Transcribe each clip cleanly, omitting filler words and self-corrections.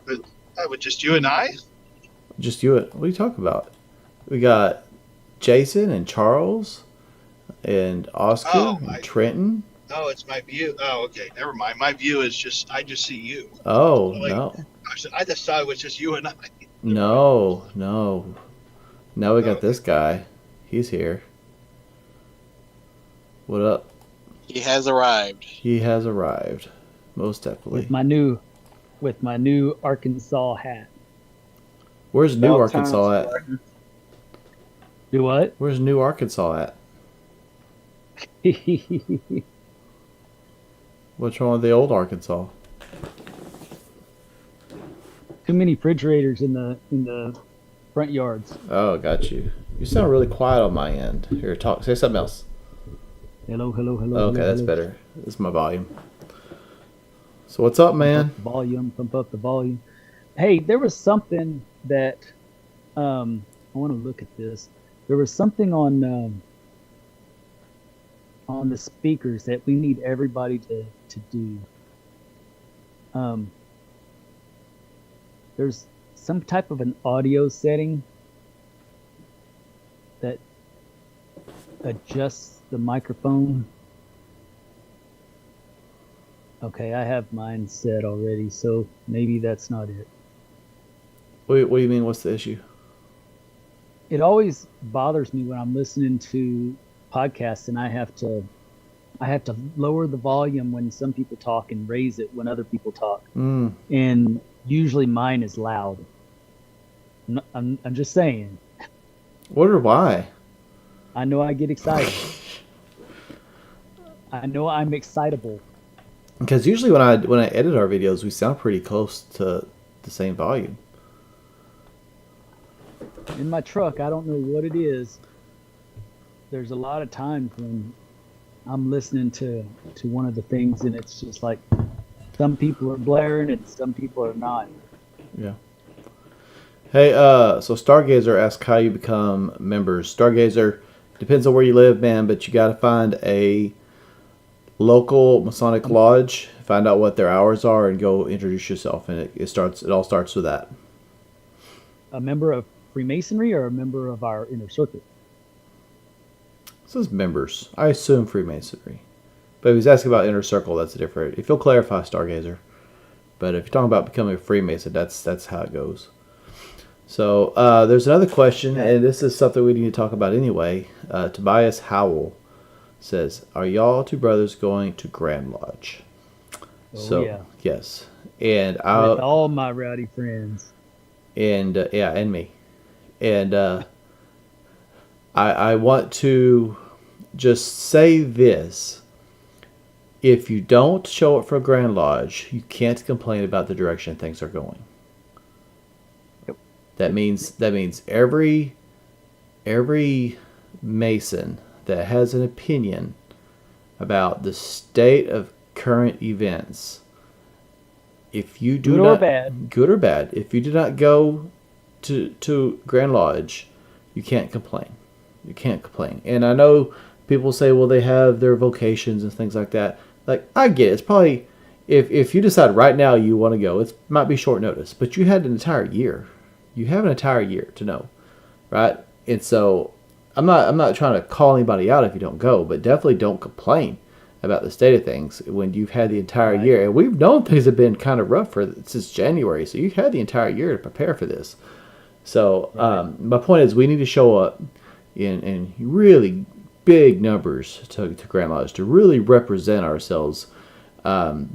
But with just you and I? Just you. What are you talking about? We got Jason and Charles and Oscar Oh, and Trenton. oh, it's my view. Oh, okay, never mind. My view is just I just see you. Oh, Like no. I just thought it was just you and I. Never mind. No, no. Now we Oh, got okay. this guy. He's here. What up? He has arrived. He has arrived. Most with definitely. my new with my new Arkansas hat. Where's New About time, Arkansas at? Spartan. Do what? Where's New Arkansas at? Too What's wrong with the old Arkansas? many refrigerators in the front yards. Oh, got you. You sound really quiet on my end. Here, talk. Say something else. Hello, hello, hello, Okay, hello, that's hello. better. This is my volume. So what's up, Pump up man? the volume, pump up the volume. Hey, there was something that I want to look at this. There was something on the speakers that we need everybody to do. Um, there's some type of an audio setting that adjusts the microphone. Okay, I have mine set already, so maybe that's not it. What do you mean? What's the issue? It always bothers me when I'm listening to podcasts and I have to lower the volume when some people talk and raise it when other people talk. Hmm. And usually mine is loud. I'm just saying. Wonder why? I know I get excited. I know I'm excitable. Because usually when I edit our videos, we sound pretty close to the same volume. In my truck, I don't know what it is. There's a lot of times when I'm listening to one of the things and it's just like some people are blaring and some people are not. Yeah. Hey, so Stargazer asked how you become members. Stargazer depends on where you live, man, but you got to find a local Masonic lodge, find out what their hours are, and go introduce yourself. And it all starts with that. A member of Freemasonry or a member of our inner circle? It says members. I assume Freemasonry, but if he's asking about inner circle, that's different. If you'll clarify, Stargazer. But if you're talking about becoming a Freemason, that's how it goes. So there's another question, and this is something we need to talk about anyway. Tobias Howell says, "Are y'all two brothers going to Grand Lodge?" Oh So yeah, yes, and with all my rowdy friends. yeah, and me, and I want to just say this: if you don't show up for Grand Lodge, you can't complain about the direction things are going. Yep. That means every Mason that has an opinion about the state of current events, if you do Good or not, bad. good or bad, if you do not go to Grand Lodge, you can't complain. You can't complain. And I know people say, well, they have their vocations and things like that. Like, I get it. It's probably, if you decide right now you want to go, it might be short notice, but you had an entire year. You have an entire year to know, right? And so I'm not trying to call anybody out if you don't go, but definitely don't complain about the state of things when you've had the entire Right. year. And we've known things have been kind of rough since January, so you've had the entire year to prepare for this. So Right. my point is, we need to show up in really big numbers to Grand Lodge to really represent ourselves,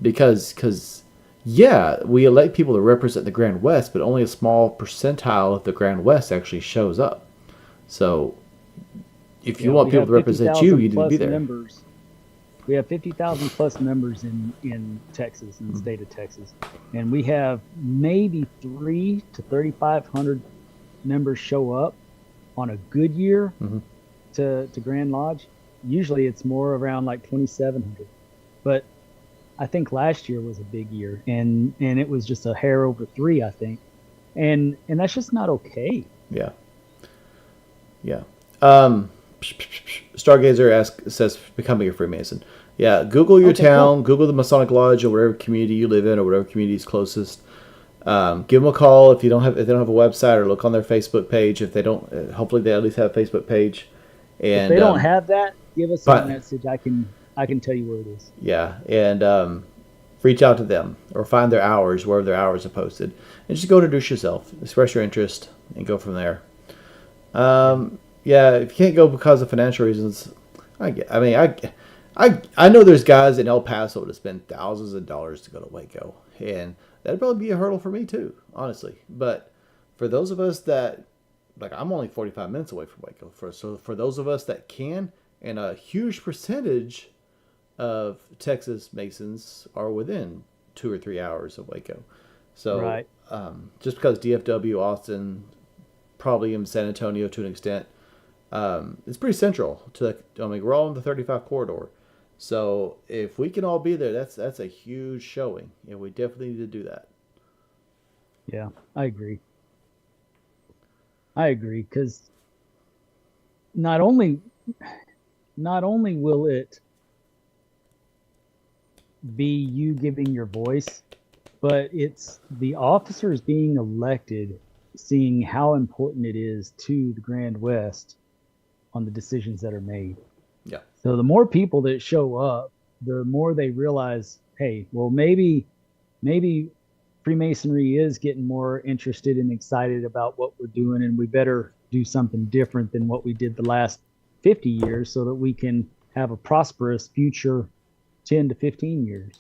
because yeah, we elect people to represent the Grand West, but only a small percentile of the Grand West actually shows up. So if you Yeah, want we people have to represent you, 50,000 you need to be plus there. members. We have 50,000 plus members in Texas, in the state of Texas, and we have maybe 3 to 3,500 members show up on a good year Mhm. to Grand Lodge. Usually, it's more around like 2,700, but I think last year was a big year, and it was just a hair over three, I think, and that's just not okay. Yeah, yeah. Stargazer says becoming a Freemason. Yeah, Google your Okay, cool. town, Google the Masonic Lodge or whatever community you live in or whatever community is closest. Give them a call if they don't have a website, or look on their Facebook page. If they don't, hopefully they at least have a Facebook page. If And they don't have that, give us a but message. I can tell you where it is. yeah, and reach out to them or find their hours wherever their hours are posted, and just go introduce yourself, express your interest, and go from there. Yeah, if you can't go because of financial reasons, I know there's guys in El Paso that spend thousands of dollars to go to Waco, and that'd probably be a hurdle for me too, honestly. But for those of us that, like, I'm only 45 minutes away from Waco. For those of us that can, and a huge percentage of Texas Masons are within 2 or 3 hours of Waco. So Right. Just because DFW, Austin, probably in San Antonio to an extent, it's pretty central to. We're all in the 35 corridor. So if we can all be there, that's a huge showing, and we definitely need to do that. Yeah, I agree. I agree because not only will it be you giving your voice, but it's the officers being elected, seeing how important it is to the Grand West on the decisions that are made. Yeah. So the more people that show up, the more they realize, hey, well, maybe Freemasonry is getting more interested and excited about what we're doing, and we better do something different than what we did the last 50 years so that we can have a prosperous future 10 to 15 years.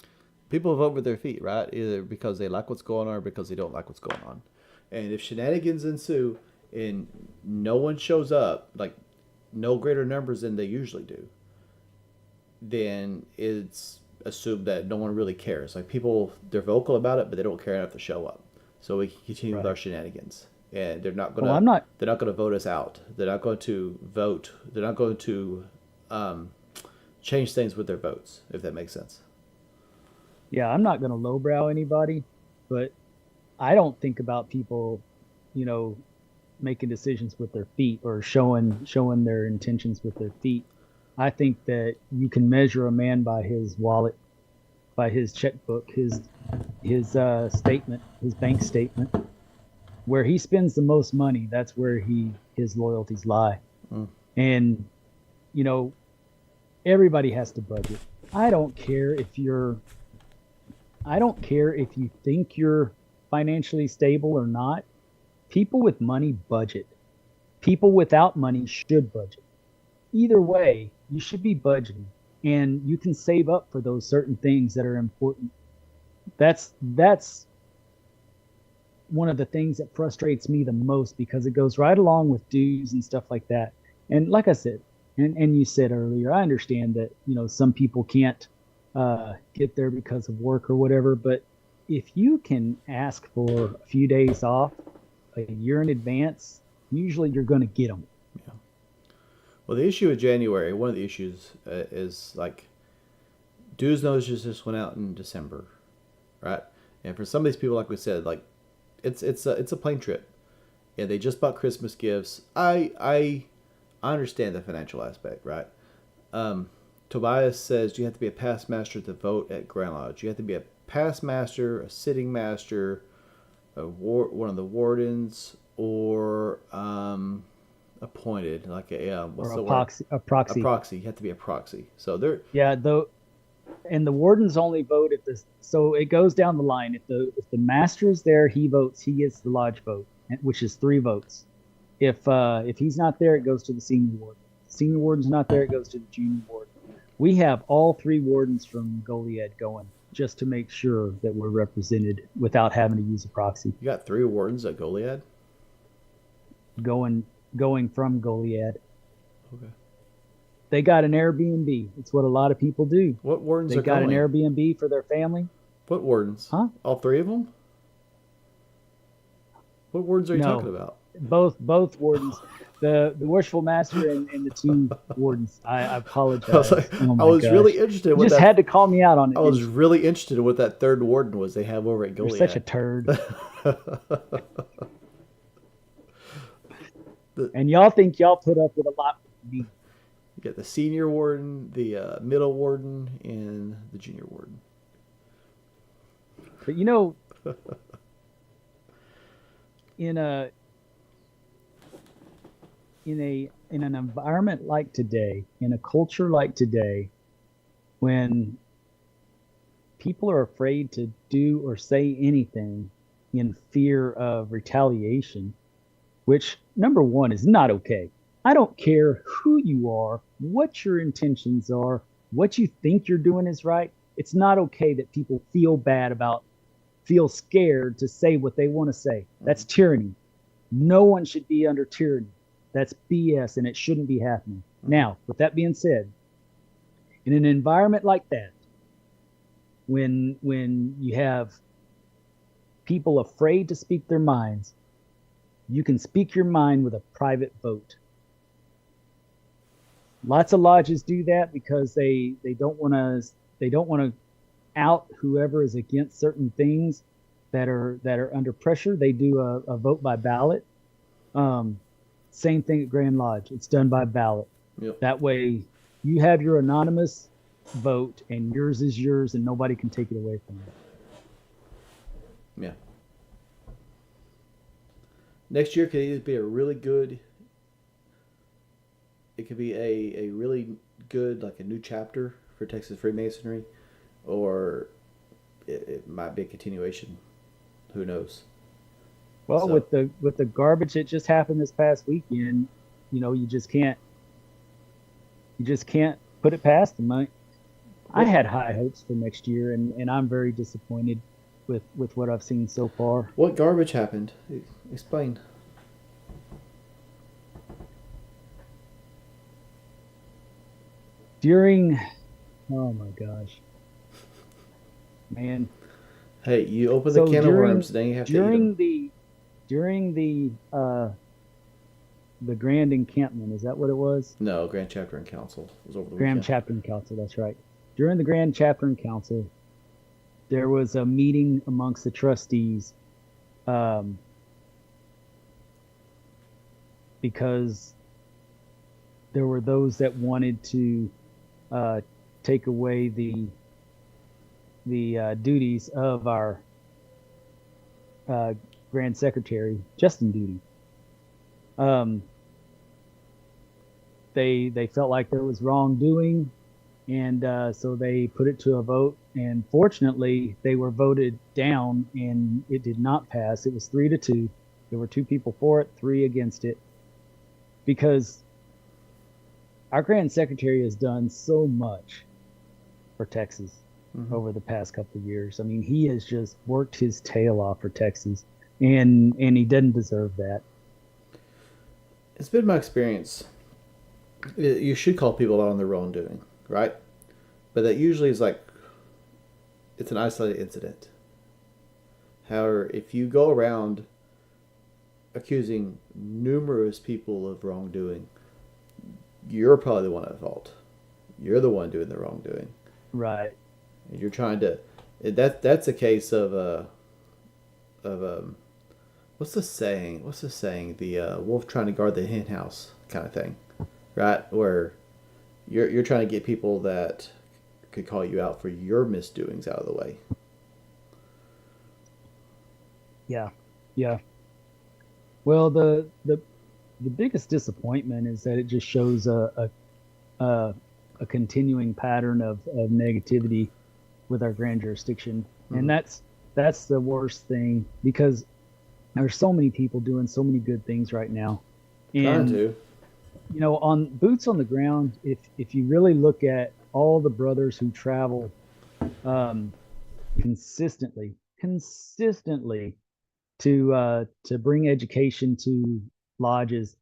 People vote with their feet, right? Either because they like what's going on or because they don't like what's going on. And if shenanigans ensue and no one shows up, like no greater numbers than they usually do, then it's assumed that no one really cares. Like, people, they're vocal about it, but they don't care enough to show up. So we can continue with our shenanigans, and they're not gonna. They're not gonna vote us out. They're not going to vote. They're not going to change things with their votes, if that makes sense. Yeah, I'm not going to lowbrow anybody, but I don't think about people, making decisions with their feet or showing their intentions with their feet. I think that you can measure a man by his wallet, by his checkbook, his statement, his bank statement. Where he spends the most money, that's where his loyalties lie. And everybody has to budget. I don't care if you think you're financially stable or not. People with money budget. People without money should budget. Either way, you should be budgeting, and you can save up for those certain things that are important. That's one of the things that frustrates me the most, because it goes right along with dues and stuff like that. And like I said, and you said earlier, I understand that some people can't get there because of work or whatever, but if you can ask for a few days off a year in advance, usually you're going to get them. Yeah. Well, the issue with January, one of the issues is, like, dues notices just went out in December, right? And for some of these people, like we said, like, it's a plane trip, and they just bought Christmas gifts. I understand the financial aspect, right? Tobias says you have to be a past master to vote at Grand Lodge. You have to be a past master, a sitting master, one of the wardens, or appointed, like what's the word? A proxy. A proxy. You have to be a proxy. So they're and the wardens only vote if so it goes down the line. If the master's there, he votes. He gets the lodge vote, which is 3 votes. If he's not there, it goes to the senior warden. If the senior warden's not there, it goes to the junior warden. We have all 3 wardens from Goliad going, just to make sure that we're represented without having to use a proxy. You got 3 wardens at Goliad? Going from Goliad. Okay. They got an Airbnb. It's what a lot of people do. What wardens They got an Airbnb for their family. What wardens? Huh? All 3 of them? What wardens are you talking about? Both wardens. The worshipful master and the 2 wardens. I apologize. I was really interested. You just had to call me out on it. I was really interested in what that 3rd warden was they have over at Goliad. You're such a turd. And y'all think y'all put up with a lot with me. You got the senior warden, the middle warden, and the junior warden. But in a in an environment like today, in a culture like today, when people are afraid to do or say anything in fear of retaliation, which number one is not okay. I don't care who you are, what your intentions are, what you think you're doing is right. It's not okay that people feel scared to say what they want to say. That's tyranny. No one should be under tyranny. That's BS and it shouldn't be happening. Now, with that being said, in an environment like that, when you have people afraid to speak their minds, you can speak your mind with a private vote. Lots of lodges do that because they don't want to out whoever is against certain things that are under pressure. They do a vote by ballot. Same thing at Grand Lodge. It's done by ballot. Yep. That way you have your anonymous vote and yours is yours and nobody can take it away from you. Yeah. Next year could either be it could be a really good, like a new chapter for Texas Freemasonry, or it might be a continuation. Who knows? Well, So- with the garbage that just happened this past weekend, you just can't put it past them. I had high hopes for next year, and I'm very disappointed with what I've seen so far. What garbage happened? Explain. Oh my gosh, man. Hey, you open So the can of worms, then you have to eat them. During the Grand Encampment, is that what it was? No, Grand Chapter and Council was over the Grand weekend. Chapter and Council, that's right. During the Grand Chapter and Council, there was a meeting amongst the trustees, because there were those that wanted to take away the duties of our Grand Secretary, Justin Duty. They felt like there was wrongdoing, and so they put it to a vote. And fortunately, they were voted down, and it did not pass. It was 3-2. There were 2 people for it, 3 against it, because our Grand Secretary has done so much for Texas over the past couple of years. I mean, he has just worked his tail off for Texas, and he doesn't deserve that. It's been my experience. You should call people out on their wrongdoing, right? But that usually is like, it's an isolated incident. However, if you go around accusing numerous people of wrongdoing, you're probably the one at fault. You're the one doing the wrongdoing. Right. And you're trying to. That's a case of what's the saying? The wolf trying to guard the hen house kind of thing, right? Where you're trying to get people that could call you out for your misdoings out of the way. Yeah. Yeah. Well, the biggest disappointment is that it just shows a continuing pattern of negativity with our grand jurisdiction, and that's the worst thing, because there's so many people doing so many good things right now, and on boots on the ground, if you really look at all the brothers who travel consistently to bring education to lodges.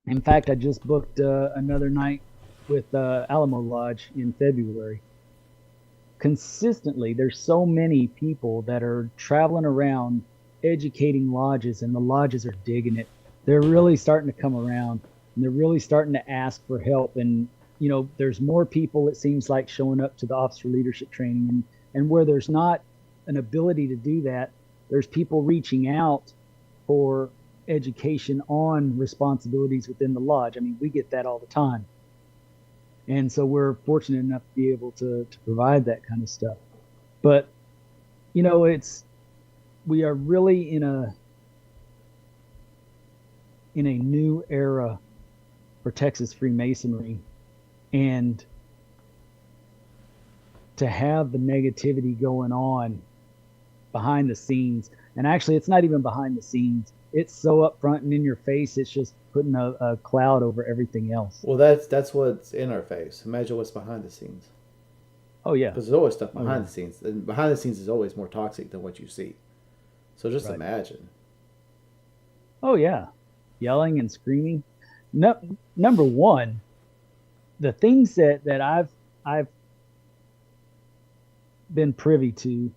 In fact, I just booked another night with Alamo Lodge in February. Consistently, there's so many people that are traveling around educating lodges, and the lodges are digging it. They're really starting to come around, and they're really starting to ask for help. And there's more people, it seems like, showing up to the officer leadership training, and where there's not an ability to do that, there's people reaching out for education on responsibilities within the lodge. I mean, we get that all the time. And so we're fortunate enough to be able to provide that kind of stuff. But, we are really in in a new era for Texas Freemasonry, and to have the negativity going on behind the scenes. And actually, it's not even behind the scenes. It's so up front and in your face. It's just putting a cloud over everything else. Well, that's what's in our face. Imagine what's behind the scenes. Oh yeah, Because there's always stuff Oh, behind yeah. the scenes, and behind the scenes is always more toxic than what you see. So just Right. imagine. Oh yeah, yelling and screaming. No, number one, the things that I've been privy to,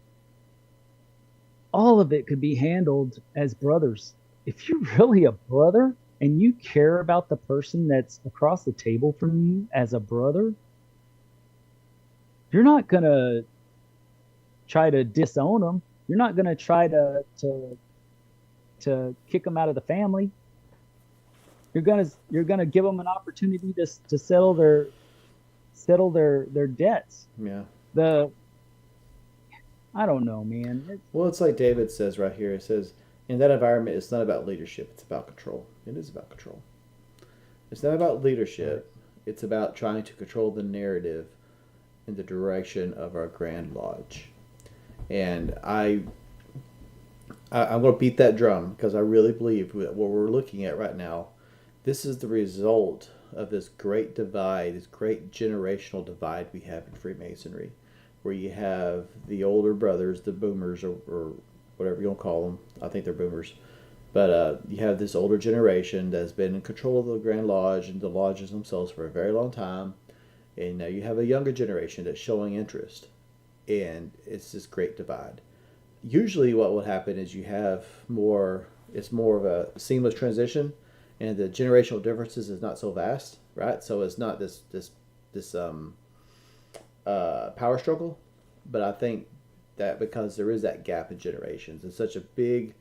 all of it could be handled as brothers. If you're really a brother and you care about the person that's across the table from you as a brother, you're not gonna try to disown them. You're not gonna try to kick them out of the family. You're gonna give them an opportunity to settle their debts. Yeah. The I don't know, man. Well, it's like David says right here. It says, in that environment, it's not about leadership, it's about control. It is about control. It's not about leadership, it's about trying to control the narrative in the direction of our Grand Lodge. And I'm going to beat that drum because I really believe that what we're looking at right now, this is the result of this great divide, this great generational divide we have in Freemasonry, where you have the older brothers, the boomers, or whatever you want to call them. I think they're boomers. But you have this older generation that's been in control of the Grand Lodge and the lodges themselves for a very long time. And now you have a younger generation that's showing interest. And it's this great divide. Usually what will happen is you have it's more of a seamless transition, and the generational differences is not so vast, right? So it's not this power struggle. But I think that because there is that gap in generations, it's such a big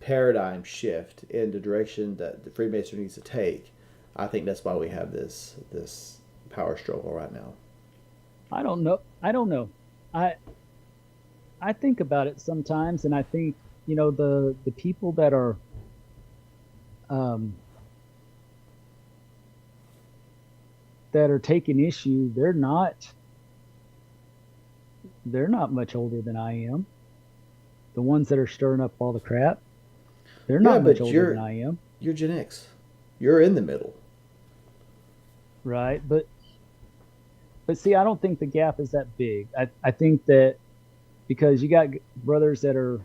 paradigm shift in the direction that the Freemasonry needs to take. I think that's why we have this power struggle right now. I don't know. I don't know. I I think about it sometimes, and I think the people um, that are taking issue. They're not much older than I am. The ones that are stirring up all the crap, they're Yeah, not much but older than I am, you're Gen X. You're in the middle. right? But see, I don't think the gap is that big. I think that because you got brothers that are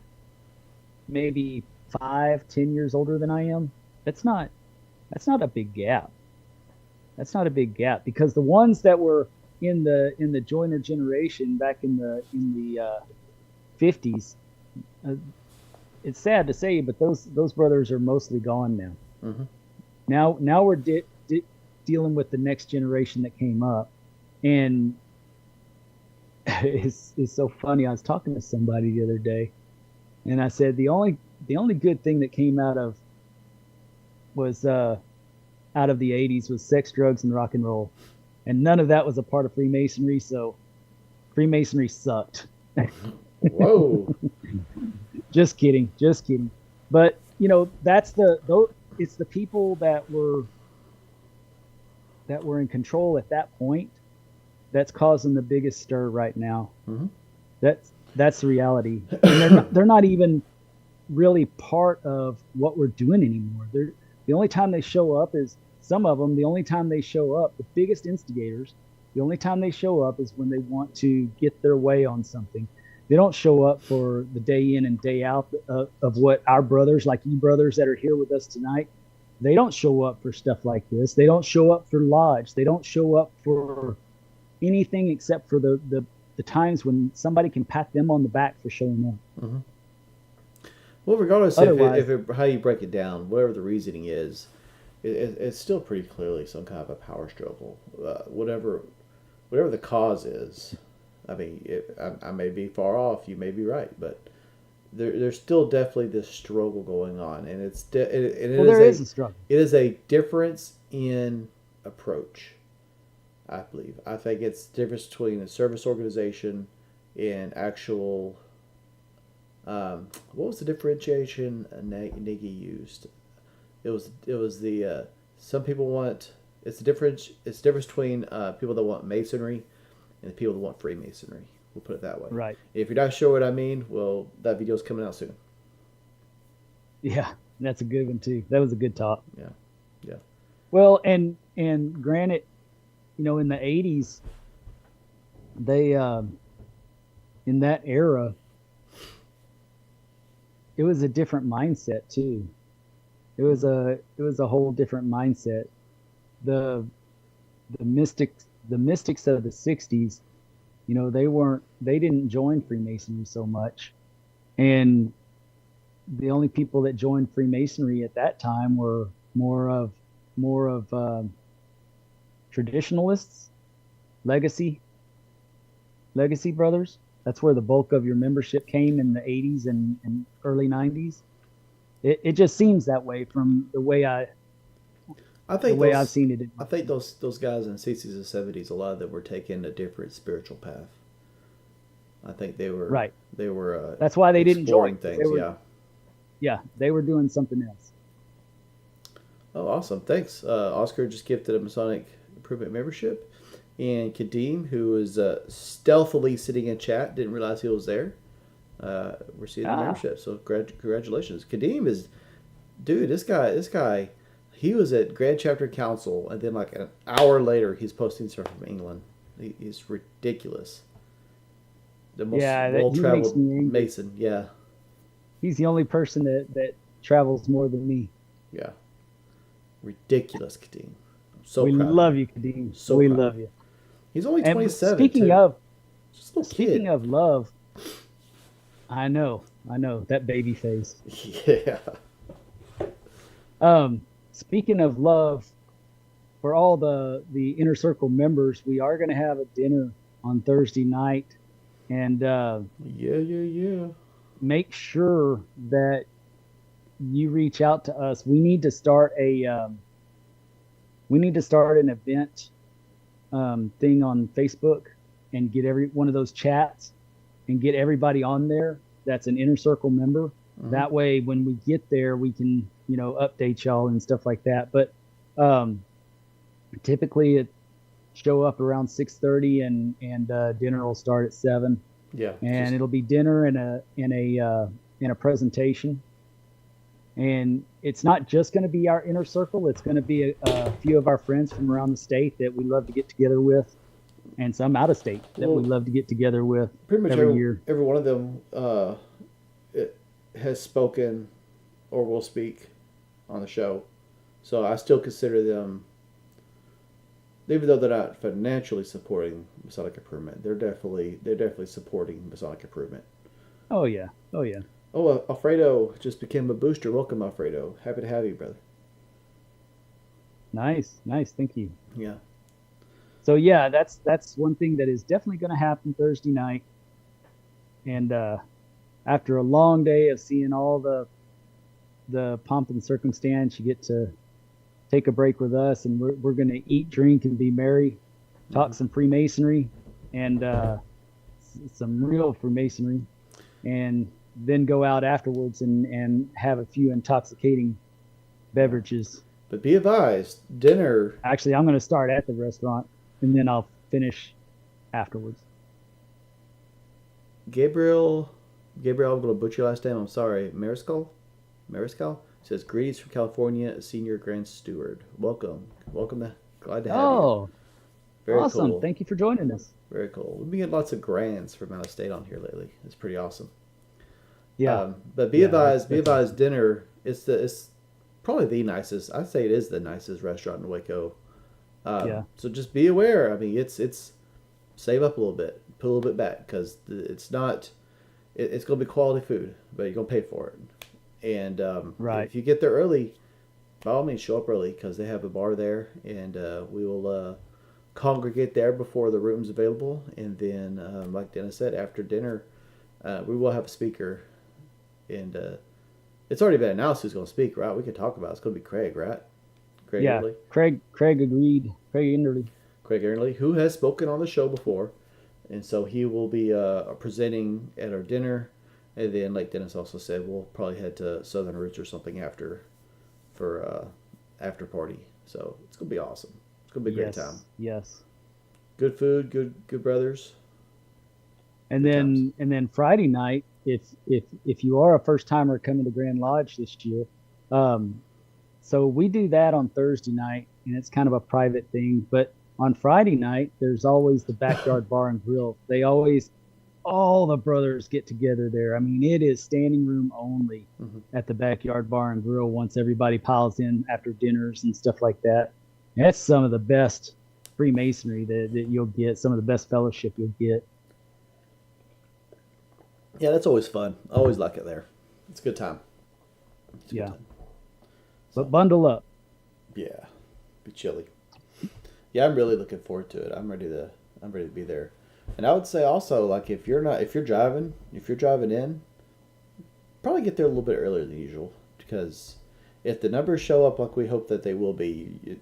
maybe 5, 10 years older than I am, that's not that's not a big gap. That's not a big gap because the ones that were in the joiner generation back in the 50s, uh, it's sad to say, but those brothers are mostly gone now. Hmm. Now we're dealing with the next generation that came up, and it's so funny. I was talking to somebody the other day, and I said the only good thing that came was out of the 80s was sex, drugs, and rock and roll, and none of that was a part of Freemasonry. So Freemasonry sucked. Whoa. Just kidding, just kidding. But it's the people that were in control at that point that's causing the biggest stir right now. Hmm. That's the reality, and they're not even really part of what we're doing anymore. The only time they show up is some of them. The only time they show up, the biggest instigators, the only time they show up is when they want to get their way on something. They don't show up for the day in and day out of what our brothers, like you brothers that are here with us tonight, they don't show up for stuff like this. They don't show up for lodge. They don't show up for anything except for the times when somebody can pat them on the back for showing up. Hmm. Well, regardless Otherwise, how you break it down, whatever the reasoning is, it's still pretty clearly some kind of a power struggle. Whatever the cause is, I mean, I may be far off, you may be right, but there's still definitely this struggle going on, and well, there is a struggle. it is a difference in approach. I believe. I think it's the difference between a service organization and actual. What was the differentiation Nagy used? It was the some people want it's the difference. It's the difference between people that want Masonry and the people that want Freemasonry. We'll put it that way. Right. If you're not sure what I mean, well, that video's coming out soon. Yeah, that's a good one too. That was a good talk. Yeah, yeah. Well, and granted, in the '80s, they in that era, it was a different mindset too. It was a whole different mindset. The the mystics of the '60s, they didn't join Freemasonry so much, and the only people that joined Freemasonry at that time were more of traditionalists, legacy legacy brothers. That's where the bulk of your membership came in the '80s and early '90s. It just seems that way from the way I think I've seen it. I think those guys in the '60s and '70s, a lot of them were taking a different spiritual path. I think they were Right. They were That's why they didn't exploring join. things. Yeah. Yeah, they were doing something else. Oh, awesome! Thanks. Oscar just gifted a Masonic Improvement membership, and Kadeem, who was stealthily sitting in chat, didn't realize he was there. Received the membership. So congratulations, Kadeem is, dude. This guy, he was at Grand Chapter Council, and then like an hour later, he's posting stuff from England. He's ridiculous. The most well-traveled Mason. Yeah. He's the only person that travels more than me. Yeah. Ridiculous, Kadeem. We love you, Kadeem. So we proud. love you. He's only 27. Speaking too. of Just a little kid. speaking of love, I know that baby face. Yeah. Speaking of love, for all the inner circle members, we are going to have a dinner on Thursday night, and Yeah. make sure that you reach out to us. We need to start an event thing on Facebook and get every one of those chats and get everybody on there that's an inner circle member. Mhm. That way, when we get there, we can update y'all and stuff like that. But typically, it show up around 6:30, and dinner will start at 7. Yeah. And it'll be dinner and a presentation. And it's not just going to be our inner circle. It's going to be a few of our friends from around the state that we love to get together with, and some out of state that we love to get together with pretty much every year. Every one of them has spoken or will speak on the show. So I still consider them, even though they're not financially supporting Masonic Improvement, they're definitely supporting Masonic Improvement. Oh yeah. Oh, Alfredo just became a booster. Welcome, Alfredo. Happy to have you, brother. Nice. Thank you. Yeah. So yeah, that's one thing that is definitely going to happen Thursday night. And after a long day of seeing all the pomp and circumstance, you get to take a break with us, and we're going to eat, drink, and be merry, talk some Freemasonry, and some real Freemasonry, and then go out afterwards and have a few intoxicating beverages. But be advised, dinner. Actually, I'm going to start at the restaurant, and then I'll finish afterwards. Gabriel, I'm going to butcher your last name. I'm sorry. Mariscal says, greetings from California, Senior Grand Steward. Welcome. Glad to have you. Oh, Very awesome. cool. Thank you for joining us. Very cool. We've been getting lots of grands from out of state on here lately. It's pretty awesome. Yeah. But be advised, dinner, it's probably the nicest. I'd say it is the nicest restaurant in Waco. So just be aware. I mean, it's save up a little bit, put a little bit back, because it's not, it's going to be quality food, but you're going to pay for it. And if you get there early, by all means, show up early, because they have a bar there, and we will congregate there before the room's available. And then, like Dennis said, after dinner, we will have a speaker. And it's already been announced who's going to speak, right? We can talk about it. It's going to be Craig, right? Craig Enderley. Craig agreed. Craig Enderley, who has spoken on the show before. And so he will be presenting at our dinner. And then, like Dennis also said, we'll probably head to Southern Roots or something after for after party. So it's gonna be awesome. It's gonna be a great time. Yes. Good food, good brothers. And Good times. then Friday night, if you are a first timer coming to Grand Lodge this year, um, so we do that on Thursday night, and it's kind of a private thing. But on Friday night, there's always the backyard bar and grill. They always all the brothers get together there. I mean, it is standing room only Mm-hmm. at the backyard bar and grill once everybody piles in after dinners and stuff like that. And that's some of the best Freemasonry that you'll get, some of the best fellowship you'll get. Yeah, that's always fun. I always like it there. It's a good time. It's a good Yeah. time. But bundle up. Yeah, be chilly. Yeah, I'm really looking forward to it. I'm ready to be there. And I would say also, like, if you're driving in, probably get there a little bit earlier than usual, because if the numbers show up like we hope that they will be,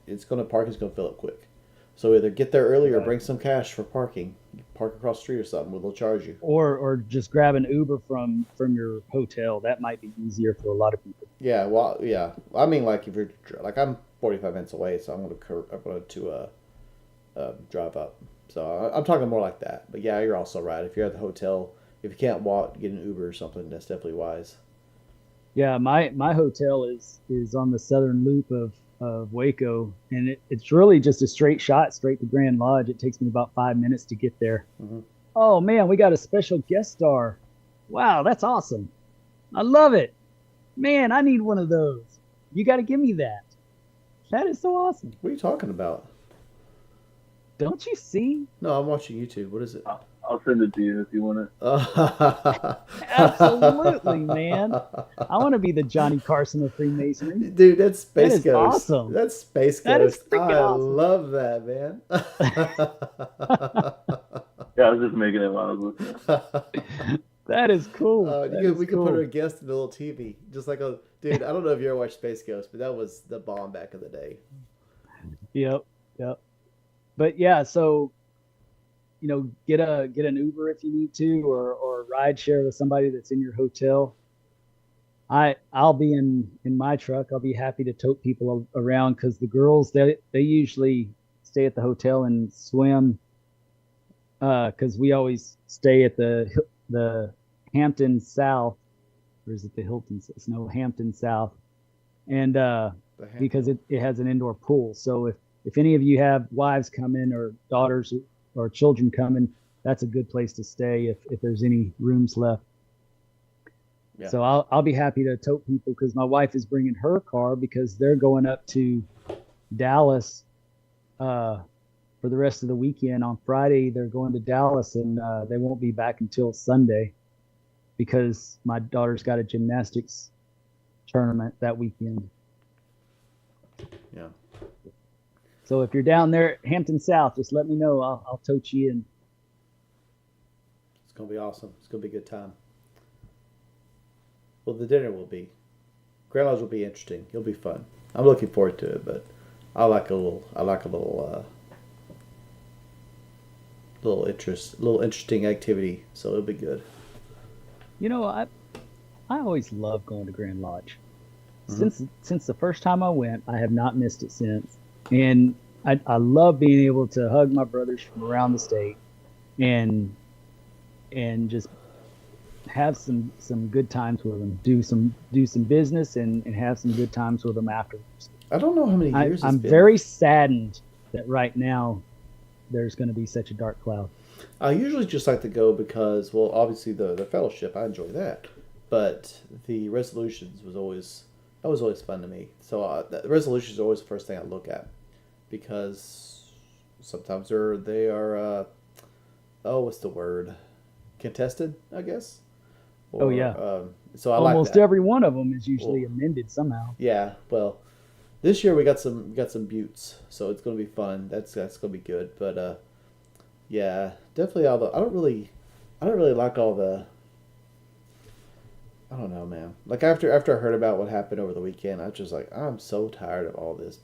parking's gonna fill up quick. So either get there early or Right. bring some cash for parking. Park across the street or something, where they'll charge you. Or just grab an Uber from your hotel. That might be easier for a lot of people. Yeah, well, yeah. I mean, like if you're like I'm 45 minutes away, so I'm going to drive up. So I'm talking more like that. But yeah, you're also right. If you're at the hotel, if you can't walk, get an Uber or something. That's definitely wise. Yeah, my hotel is on the southern loop of Waco, and it's really just a straight shot straight to Grand Lodge. It takes me about 5 minutes to get there. Mm-hmm. Oh man, we got a special guest star. Wow, that's awesome. I love it. Man, I need one of those. You got to give me that. That is so awesome. What are you talking about? Don't you see? No, I'm watching YouTube. What is it? I'll send it to you if you want it. Absolutely, man. I want to be the Johnny Carson of Freemasonry. Dude, that's Space That is Ghost. awesome. That's Space Ghost. That is freaking I awesome. love that, man. Yeah, I was just making it while I was listening. That is cool. We could put our guest in a little TV, just like a dude. I don't know if you ever watched Space Ghost, but that was the bomb back in the day. Yep. But yeah, so get an Uber if you need to, or ride share with somebody that's in your hotel. I'll be in my truck. I'll be happy to tote people around, because the girls they usually stay at the hotel and swim, because we always stay at the Hampton South, or is it the Hilton? No, Hampton South, and because it has an indoor pool. So if any of you have wives coming or daughters or children coming, that's a good place to stay if there's any rooms left. Yeah. So I'll be happy to tote people, because my wife is bringing her car, because they're going up to Dallas for the rest of the weekend. On Friday, they're going to Dallas, and they won't be back until Sunday, because my daughter's got a gymnastics tournament that weekend. Yeah. So if you're down there at Hampton South, just let me know. I'll tote you in. It's gonna be awesome. It's gonna be a good time. Well, the dinner will be. Grand Lodge will be interesting. It'll be fun. I'm looking forward to it, but I like a little interesting activity. So it'll be good. I always love going to Grand Lodge. Since the first time I went, I have not missed it since. And I love being able to hug my brothers from around the state and just have some good times with them. Do some business and have some good times with them afterwards. I don't know how many years I'm it's been. very saddened that right now there's going to be such a dark cloud. I usually just like to go because, well, obviously the fellowship, I enjoy that, but the resolutions was always fun to me. So the resolutions are always the first thing I look at, because sometimes they are what's the word, contested, I guess. Oh, yeah. So I Almost like that. every one of them is usually amended somehow. Yeah, well, this year we got some buttes, so it's gonna be fun. That's gonna be good. But yeah, definitely all the. I don't really like all the. I don't know, man. Like after I heard about what happened over the weekend, I was just like, I'm so tired of all this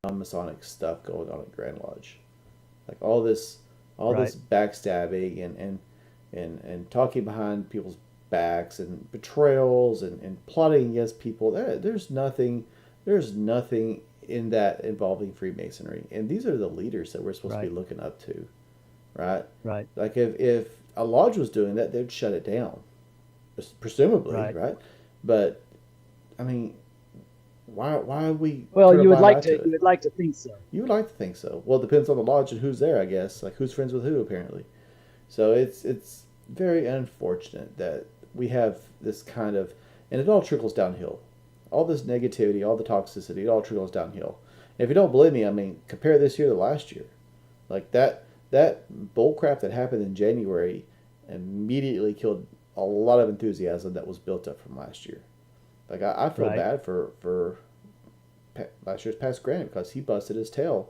non-Masonic stuff going on at Grand Lodge, like all this Right. backstabbing and talking behind people's kickbacks and betrayals and plotting against people. There's nothing in that involving Freemasonry. And these are the leaders that we're supposed to be Right. looking up to, right? Right. Like if a lodge was doing that, they'd shut it down, presumably, Right. right? But I mean, why are we? Well, turn a you would blind eye like to to it? you would like to think so. You would like to think so. Well, it depends on the lodge and who's there, I guess. Like who's friends with who, apparently. So it's very unfortunate that we have this kind of, and it all trickles downhill. All this negativity, all the toxicity, it all trickles downhill. And if you don't believe me, I mean, compare this year to last year. Like that bull crap that happened in January immediately killed a lot of enthusiasm that was built up from last year. Like I feel Right. bad for last year's past Grant because he busted his tail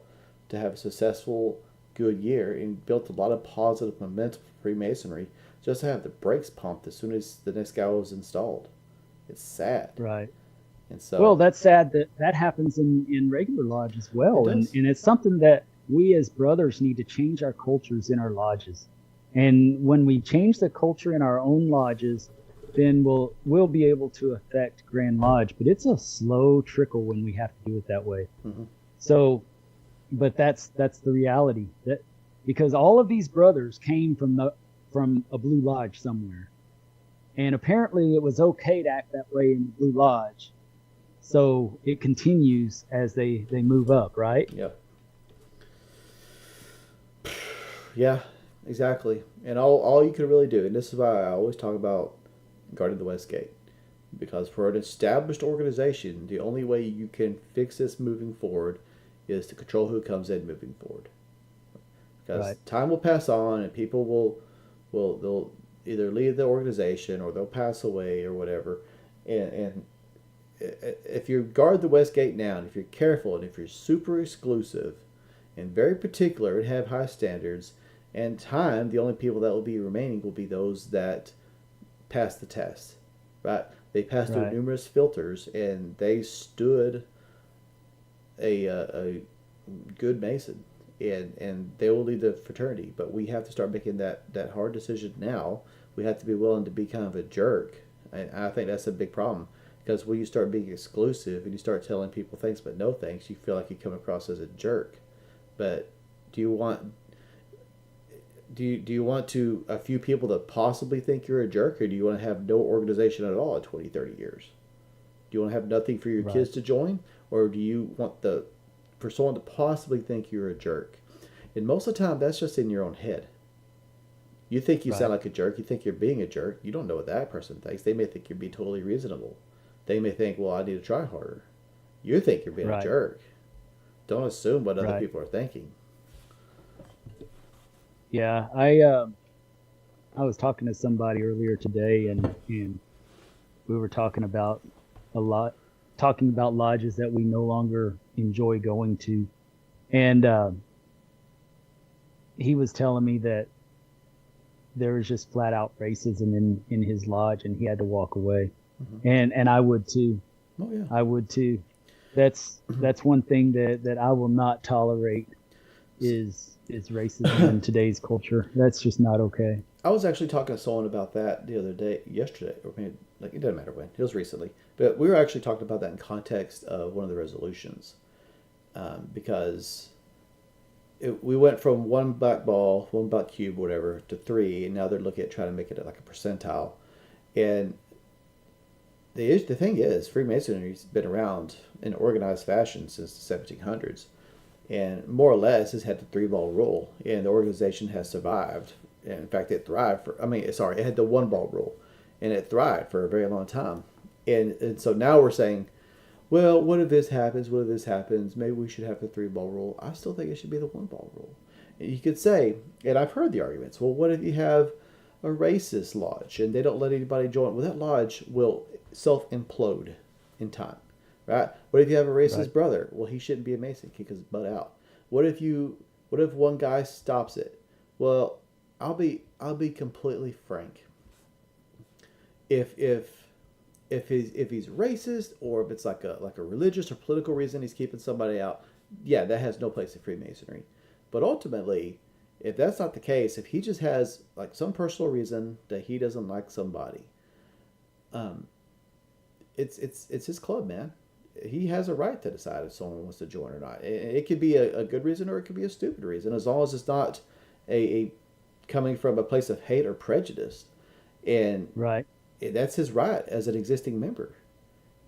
to have a successful, good year and built a lot of positive momentum for Freemasonry just to have the brakes pumped as soon as the next guy was installed. It's sad. Right. And so Well, that's sad that that happens in regular lodge as well, It does. and it's something that we as brothers need to change our cultures in our lodges. And when we change the culture in our own lodges, then we'll be able to affect Grand Lodge. But it's a slow trickle when we have to do it that way. Mhm. So, but that's the reality, that because all of these brothers came from a blue lodge somewhere, and apparently it was okay to act that way in the blue lodge. So it continues as they move up, right? yeah. Yeah, exactly. And all you can really do, and this is why I always talk about guarding the West Gate. Because for an established organization, the only way you can fix this moving forward is to control who comes in moving forward. Because Right. time will pass on and people they'll either leave the organization or they'll pass away or whatever. And if you guard the West Gate now, and if you're careful and if you're super exclusive and very particular and have high standards, and time, the only people that will be remaining will be those that pass the test, right? They passed through Right. numerous filters and they stood a good Mason, and they will lead the fraternity. But we have to start making that hard decision now. We have to be willing to be kind of a jerk, and I think that's a big problem because when you start being exclusive and you start telling people thanks but no thanks, you feel like you come across as a jerk. But do you want to a few people to possibly think you're a jerk, or do you want to have no organization at all in 20, 30 years? Do you want to have nothing for your Right. kids to join, or do you want for someone to possibly think you're a jerk? And most of the time, that's just in your own head. You think you sound Right. like a jerk. You think you're being a jerk. You don't know what that person thinks. They may think you're being totally reasonable. They may think, well, I need to try harder. You think you're being a Right. jerk. Don't assume what other Right. people are thinking. Yeah, I was talking to somebody earlier today, and we were talking about lodges that we no longer enjoy going to, and he was telling me that there was just flat out racism in his lodge, and he had to walk away. And I would too. Oh yeah. I would too. That's one thing that I will not tolerate is racism in today's culture. That's just not okay. I was actually talking to someone about that the other day, yesterday, or maybe, like, it doesn't matter when. It was recently, but we were actually talking about that in context of one of the resolutions, because we went from one black ball, one black cube, whatever, to three, and now they're looking at trying to make it like a percentile. And the thing is, Freemasonry's been around in organized fashion since the 1700s, and more or less has had the three ball rule, and the organization has survived. And in fact, it thrived it had the one ball rule, and it thrived for a very long time. And so now we're saying, well, what if this happens? What if this happens? Maybe we should have the three ball rule. I still think it should be the one ball rule. And you could say, and I've heard the arguments, well, what if you have a racist lodge and they don't let anybody join? Well, that lodge will self implode in time, right? What if you have a racist Right. brother? Well, he shouldn't be a Mason. Kick his butt out. What if one guy stops it? Well, I'll be completely frank. If he's racist, or if it's like a religious or political reason he's keeping somebody out, yeah, that has no place in Freemasonry. But ultimately, if that's not the case, if he just has like some personal reason that he doesn't like somebody, um, it's his club, man. He has a right to decide if someone wants to join or not. It could be a good reason or it could be a stupid reason, as long as it's not a coming from a place of hate or prejudice. And Right. that's his right as an existing member.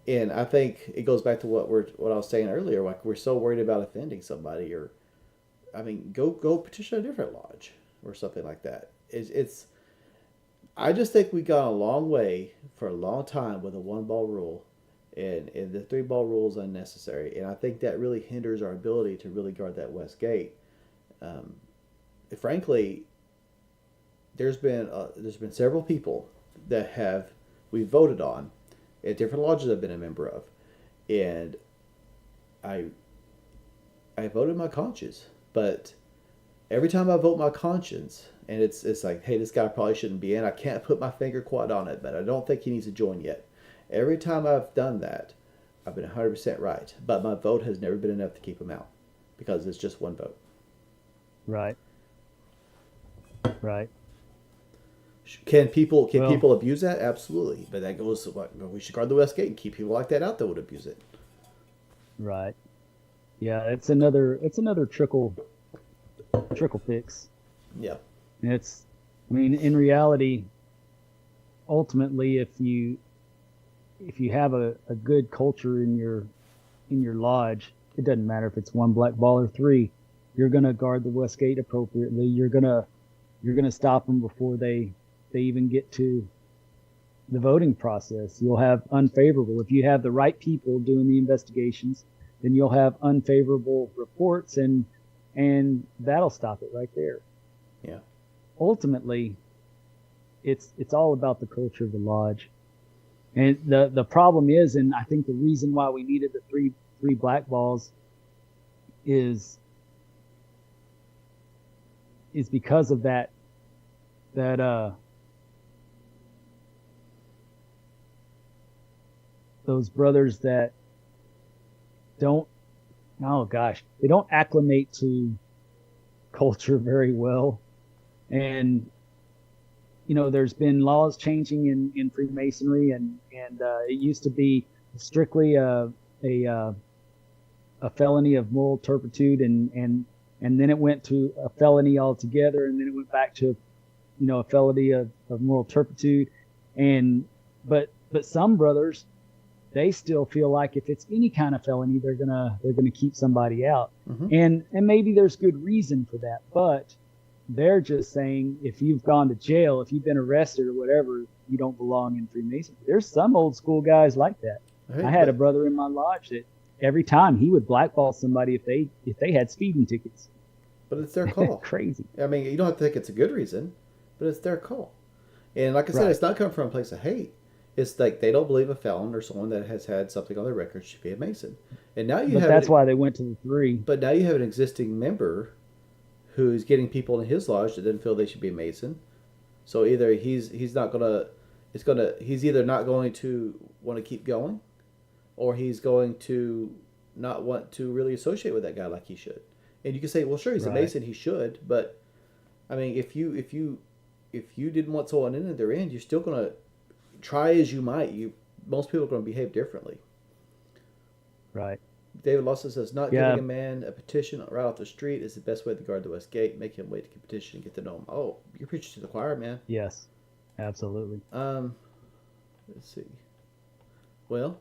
And I think it goes back to what I was saying earlier. Like, we're so worried about offending somebody, or I mean, go petition a different lodge or something like that. It's I just think we got a long way for a long time with a one ball rule, and the three ball rule is unnecessary. And I think that really hinders our ability to really guard that west gate. Um, Frankly, there's been several people that we voted on at different lodges I've been a member of, and I I voted my conscience, but every time I vote my conscience, and it's like, hey, this guy probably shouldn't be in. I can't put my finger quite on it, but I don't think he needs to join yet. Every time I've done that, I've been 100% right, but my vote has never been enough to keep him out because it's just one vote. Right. Right. Can people Well, abuse that? Absolutely, but that goes to what we should guard the West Gate and keep people like that out that would abuse it. right. Yeah, it's another trickle fix. Yeah, And I mean, in reality, ultimately, if you have a good culture in your lodge, it doesn't matter if it's one black ball or three. You're gonna guard the West Gate appropriately. You're gonna stop them before they even get to the voting process. You'll have unfavorable. If you have the right people doing the investigations, then you'll have unfavorable reports, and that'll stop it right there. yeah, Ultimately, it's all about the culture of the lodge. And the problem is, and I think the reason why we needed the three black balls is because of that those brothers that don't, oh gosh, they don't acclimate to culture very well. And there's been laws changing in Freemasonry, and it used to be strictly a felony of moral turpitude, and then it went to a felony altogether, and then it went back to a felony of moral turpitude. And but some brothers, they still feel like if it's any kind of felony, they're gonna keep somebody out. hmm And maybe there's good reason for that, but they're just saying if you've gone to jail, if you've been arrested or whatever, you don't belong in Freemasonry. There's some old school guys like that. Hey, I had a brother in my lodge that every time he would blackball somebody if they had speeding tickets. but it's their call. Crazy. I mean, you don't have to think it's a good reason, but it's their call. And like I said, Right. it's not coming from a place of hate. It's like they don't believe a felon or someone that has had something on their record should be a Mason. And now you But have that's why they went to the three. But now you have an existing member who's getting people in his lodge that didn't feel they should be a Mason. So either he's not gonna he's either not going to want to keep going, or he's going to not want to really associate with that guy like he should. And you can say, well, sure, he's a Right. Mason, he should, but I mean, if you didn't want someone in at their end, you're still gonna try as you might. Most people are gonna behave differently. Right. David Lawson says, not Yeah. giving a man a petition right off the street is the best way to guard the West Gate. Make him wait to get petition and get to know him. Oh, you're preaching to the choir, man. Yes. Absolutely. Let's see. Well,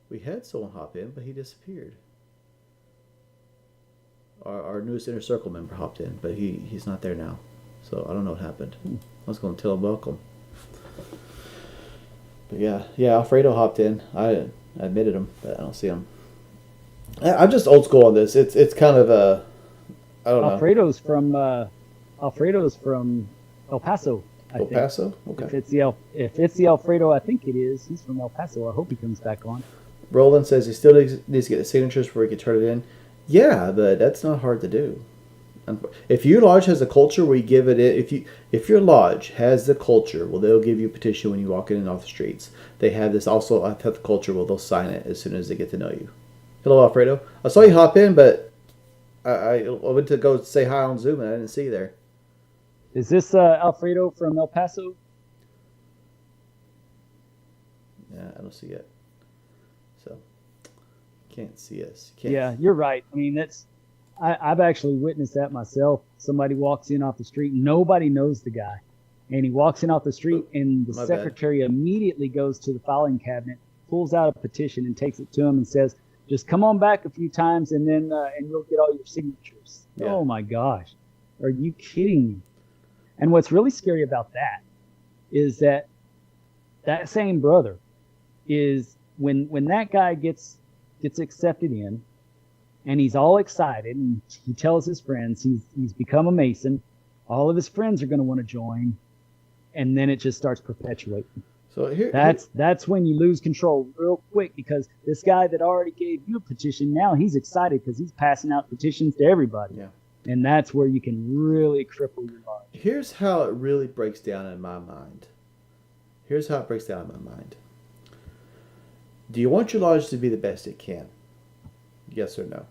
we had someone hop in, but he disappeared. Our newest Inner Circle member hopped in, but he's not there now. So I don't know what happened. I was going to tell him welcome. But yeah, Alfredo hopped in. I admitted him, but I don't see him. I'm just old school on this. It's kind of I don't know. Alfredo's from El Paso, I El think. Paso? Okay. If it's the Alfredo, I think it is. He's from El Paso. I hope he comes back on. Roland says he still needs to get the signatures before he can turn it in. Yeah, but that's not hard to do. If your lodge has a culture where you give it in, if your lodge has the culture, well, they'll give you a petition when you walk in and off the streets. They have this also. I have the culture. Well, they'll sign it as soon as they get to know you. Hello, Alfredo. I saw you hop in, but I went to go say hi on Zoom and I didn't see you there. Is this Alfredo from El Paso? don't see it. So can't see us. Can't. Yeah, you're right. I mean, I've actually witnessed that myself. Somebody walks in off the street, nobody knows the guy, and he walks in off the street, and the My bad. secretary immediately goes to the filing cabinet, pulls out a petition, and takes it to him and says, "Just come on back a few times, and then and you'll get all your signatures." Yeah. Oh my gosh, are you kidding me? And what's really scary about that is that same brother is when that guy gets accepted in, and he's all excited, and he tells his friends he's become a Mason. All of his friends are going to want to join, and then it just starts perpetuating. So That's when you lose control real quick, because this guy that already gave you a petition, now he's excited because he's passing out petitions to everybody. Yeah. And that's where you can really cripple your lodge. Here's how it really breaks down in my mind. Do you want your lodge to be the best it can? Yes or no?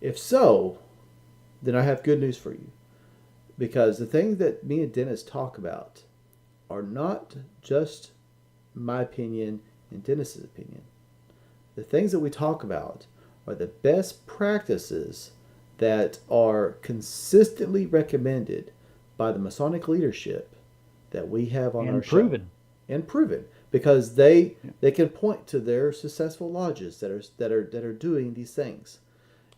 If so, then I have good news for you. Because the things that me and Dennis talk about are not just my opinion and Dennis's opinion. The things that we talk about are the best practices that are consistently recommended by the Masonic leadership that we have on our show. And proven. Because they can point to their successful lodges that are doing these things.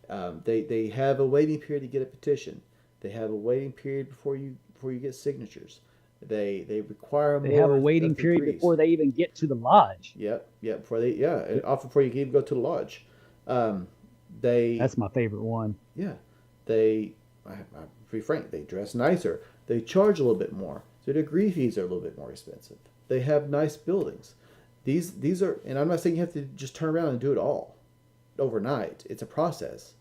They have a waiting period to get a petition. They have a waiting period before you get signatures. They require more. They have a waiting period before they even get to the lodge. Before often before you can even go to the lodge. That's my favorite one. Yeah, I'll be frank, they dress nicer. They charge a little bit more. Their degree fees are a little bit more expensive. They have nice buildings. These are, and I'm not saying you have to just turn around and do it all overnight. It's a process.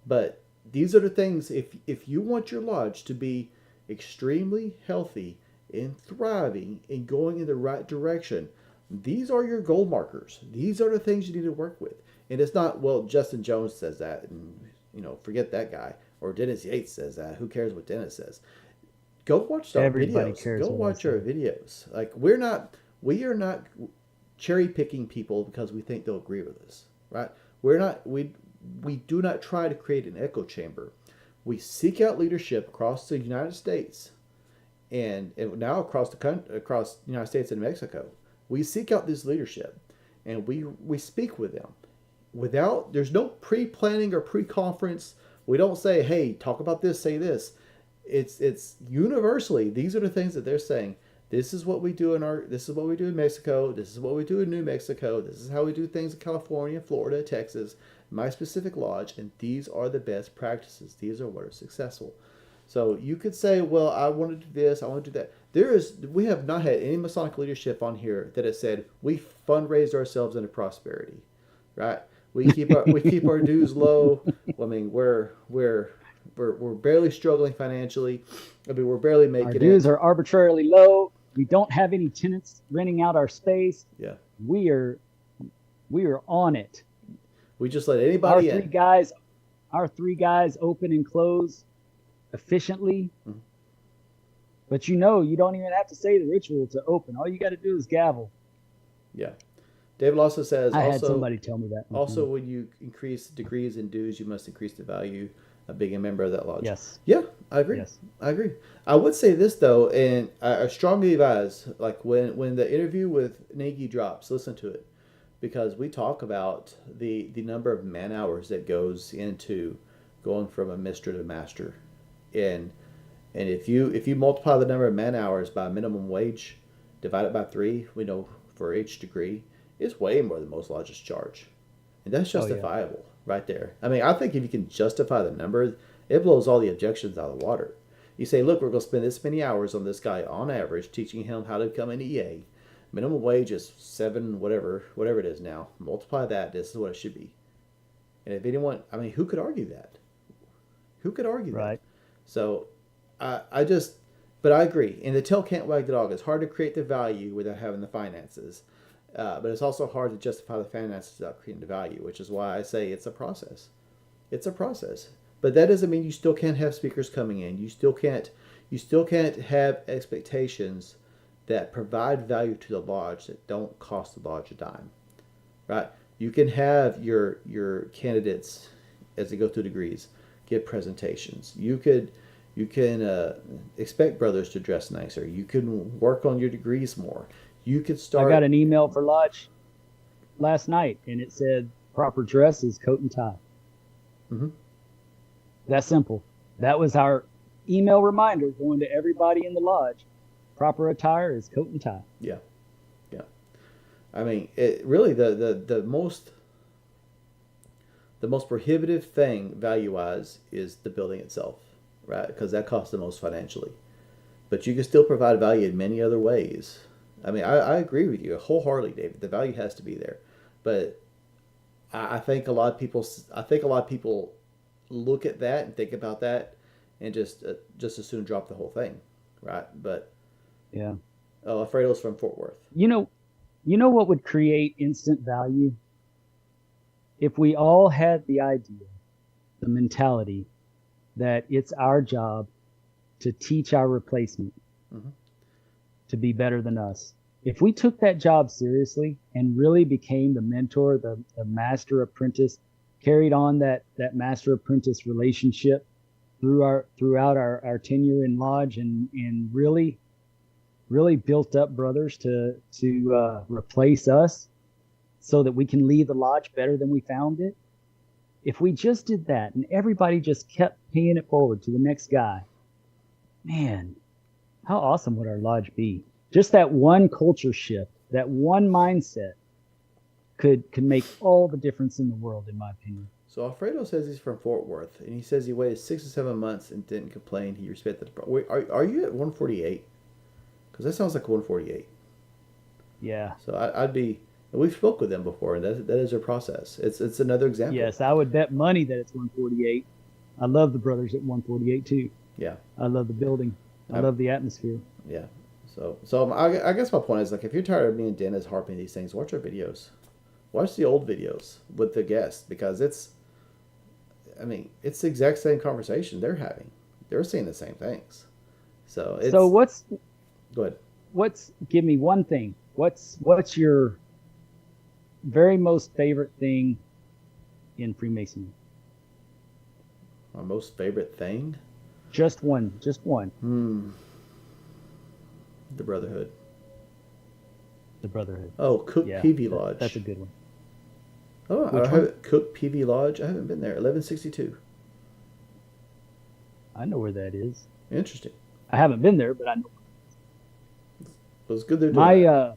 But these are the things, if you want your lodge to be extremely healthy and thriving and going in the right direction, these are your goal markers. These are the things you need to work with. And it's not, well, Justin Jones says that, and forget that guy. Or Dennis Yates says that. Who cares what Dennis says? Go watch our videos. Go watch our videos. Like we are not cherry picking people because we think they'll agree with us, right? We do not try to create an echo chamber. We seek out leadership across the United States, and now across the United States and Mexico. We seek out this leadership, and we speak with them. There's no pre-planning or pre-conference. We don't say, hey, talk about this, say this. It's universally, these are the things that they're saying. This is what we do this is what we do in Mexico. This is what we do in New Mexico. This is how we do things in California, Florida, Texas, my specific lodge, and these are the best practices. These are what are successful. So you could say, well, I want to do this, I want to do that. We have not had any Masonic leadership on here that has said we fundraised ourselves into prosperity, right? We keep our dues low. I mean, we're barely struggling financially. I mean, we're barely making it. Our dues are arbitrarily low. We don't have any tenants renting out our space. Yeah. We are on it. We just let anybody in. Our three guys open and close efficiently. Mm-hmm. But you don't even have to say the ritual to open. All you got to do is gavel. Yeah. David also says, I had somebody tell me that. Also, when you increase degrees and dues, you must increase the value of being a member of that lodge. Yes. Yeah, I agree. Yes. I agree. I would say this, though, and I strongly advise, like when the interview with Nagy drops, listen to it. Because we talk about the number of man hours that goes into going from a mister to master. And if you multiply the number of man hours by minimum wage, divide it by 3, we know for each degree, it's way more than most lodges charge. And that's justifiable right there. I mean, I think if you can justify the number, it blows all the objections out of the water. You say, look, we're going to spend this many hours on this guy on average, teaching him how to become an EA. Minimum wage is 7, whatever it is now. Multiply that, this is what it should be. And if anyone, I mean, who could argue that? Who could argue that? So, but I agree. And the tail can't wag the dog. It's hard to create the value without having the finances. But it's also hard to justify the finances without creating the value, which is why I say it's a process. It's a process. But that doesn't mean you still can't have speakers coming in. You still can't have expectations that provide value to the lodge that don't cost the lodge a dime, right? You can have your candidates as they go through degrees give presentations. You can expect brothers to dress nicer. You can work on your degrees more. You could start. I got an email for lodge last night, and it said proper dress is coat and tie. Mm-hmm. That simple. That was our email reminder going to everybody in the lodge. Proper attire is coat and tie. Yeah, yeah. I mean, it really the most prohibitive thing value wise is the building itself, right? Because that costs the most financially. But you can still provide value in many other ways. I mean, I agree with you wholeheartedly, David. The value has to be there, but I think a lot of people look at that and think about that and just as soon drop the whole thing, right? But yeah. Oh, Alfredo's from Fort Worth. You know what would create instant value? If we all had the idea, the mentality that it's our job to teach our replacement to be better than us. If we took that job seriously and really became the mentor, the master apprentice, carried on that master apprentice relationship throughout our tenure in lodge and really built up brothers to replace us so that we can leave the lodge better than we found it. If we just did that and everybody just kept paying it forward to the next guy, man, how awesome would our lodge be? Just that one culture shift, that one mindset could make all the difference in the world, in my opinion. So Alfredo says he's from Fort Worth, and he says he waited 6 or 7 months and didn't complain. He respected the. Wait, are you at 148? Because that sounds like 148. Yeah. So I'd be. We've spoke with them before, and that is their process. It's another example. Yes, I would bet money that it's 148. I love the brothers at 148 too. Yeah. I love the building. I love the atmosphere. Yeah. So I guess my point is, like, if you're tired of me and Dennis harping these things, watch our videos. Watch the old videos with the guests, because it's the exact same conversation they're having. They're saying the same things. So what's go ahead. Give me one thing. What's your very most favorite thing in Freemasonry? My most favorite thing? Just one. The Brotherhood. The Brotherhood. Oh, Cook PV Lodge. That's a good one. Oh, Which I have Cook PV Lodge. I haven't been there. 1162. I know where that is. Interesting. I haven't been there, but I know. It was good they're doing that.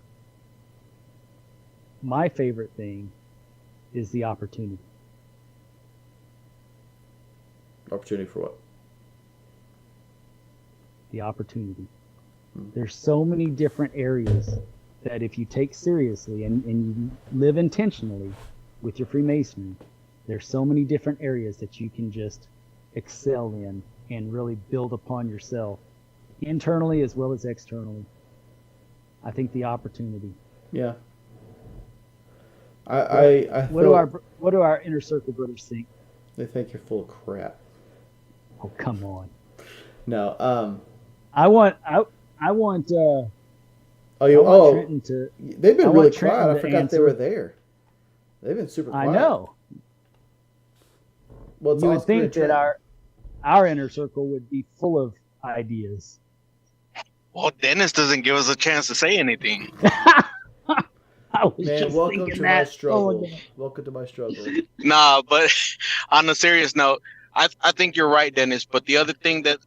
My favorite thing is the opportunity. Opportunity for what? The opportunity. There's so many different areas that if you take seriously and you live intentionally with your Freemasonry, there's so many different areas that you can just excel in and really build upon yourself, internally as well as externally. I think the opportunity. Yeah. What do our inner circle brothers think? They think you're full of crap. Oh, come on. No. I want Trenton to. They've been really quiet. Trenton I forgot they were there. They've been super quiet. I know. Well, you would think that our inner circle would be full of ideas. Well, Dennis doesn't give us a chance to say anything. Man, welcome to my struggle. Welcome to my struggle. Nah, but on a serious note, I think you're right, Dennis. But the other thing that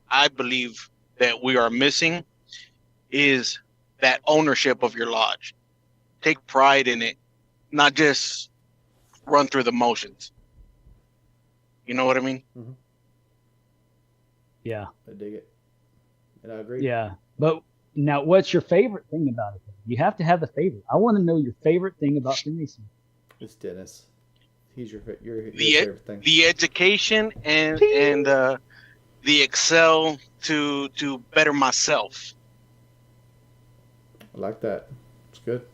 I believe that we are missing is that ownership of your lodge. Take pride in it, not just run through the motions. You know what I mean? Mm-hmm. Yeah. I dig it. And I agree. Yeah. But now, what's your favorite thing about it? You have to have a favorite. I want to know your favorite thing about Freemasonry. It's Dennis. He's your favorite thing. The education and the excel to better myself. I like that. It's good.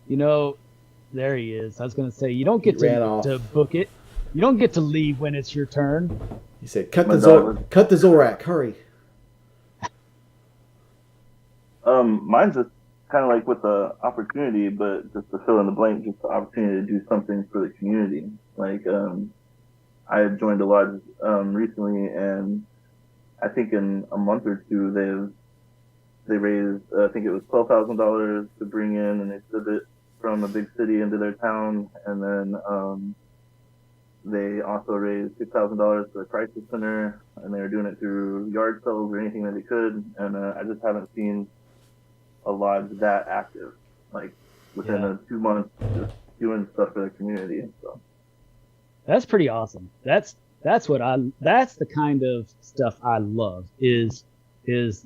You know, there he is. I was going to say, you don't get to book it. You don't get to leave when it's your turn. He said, cut the Zorak, hurry. Mine's just kind of like with the opportunity, but just to fill in the blank, just the opportunity to do something for the community. Like, I had joined a lodge recently, and I think in a month or two they raised I think it was $12,000 to bring in an exhibit from a big city into their town, and then they also raised $6,000 for the crisis center, and they were doing it through yard sales or anything that they could. And I just haven't seen a lodge that active, like within Yeah. a 2 months, just doing stuff for the community. So That's pretty awesome. That's what that's the kind of stuff I love is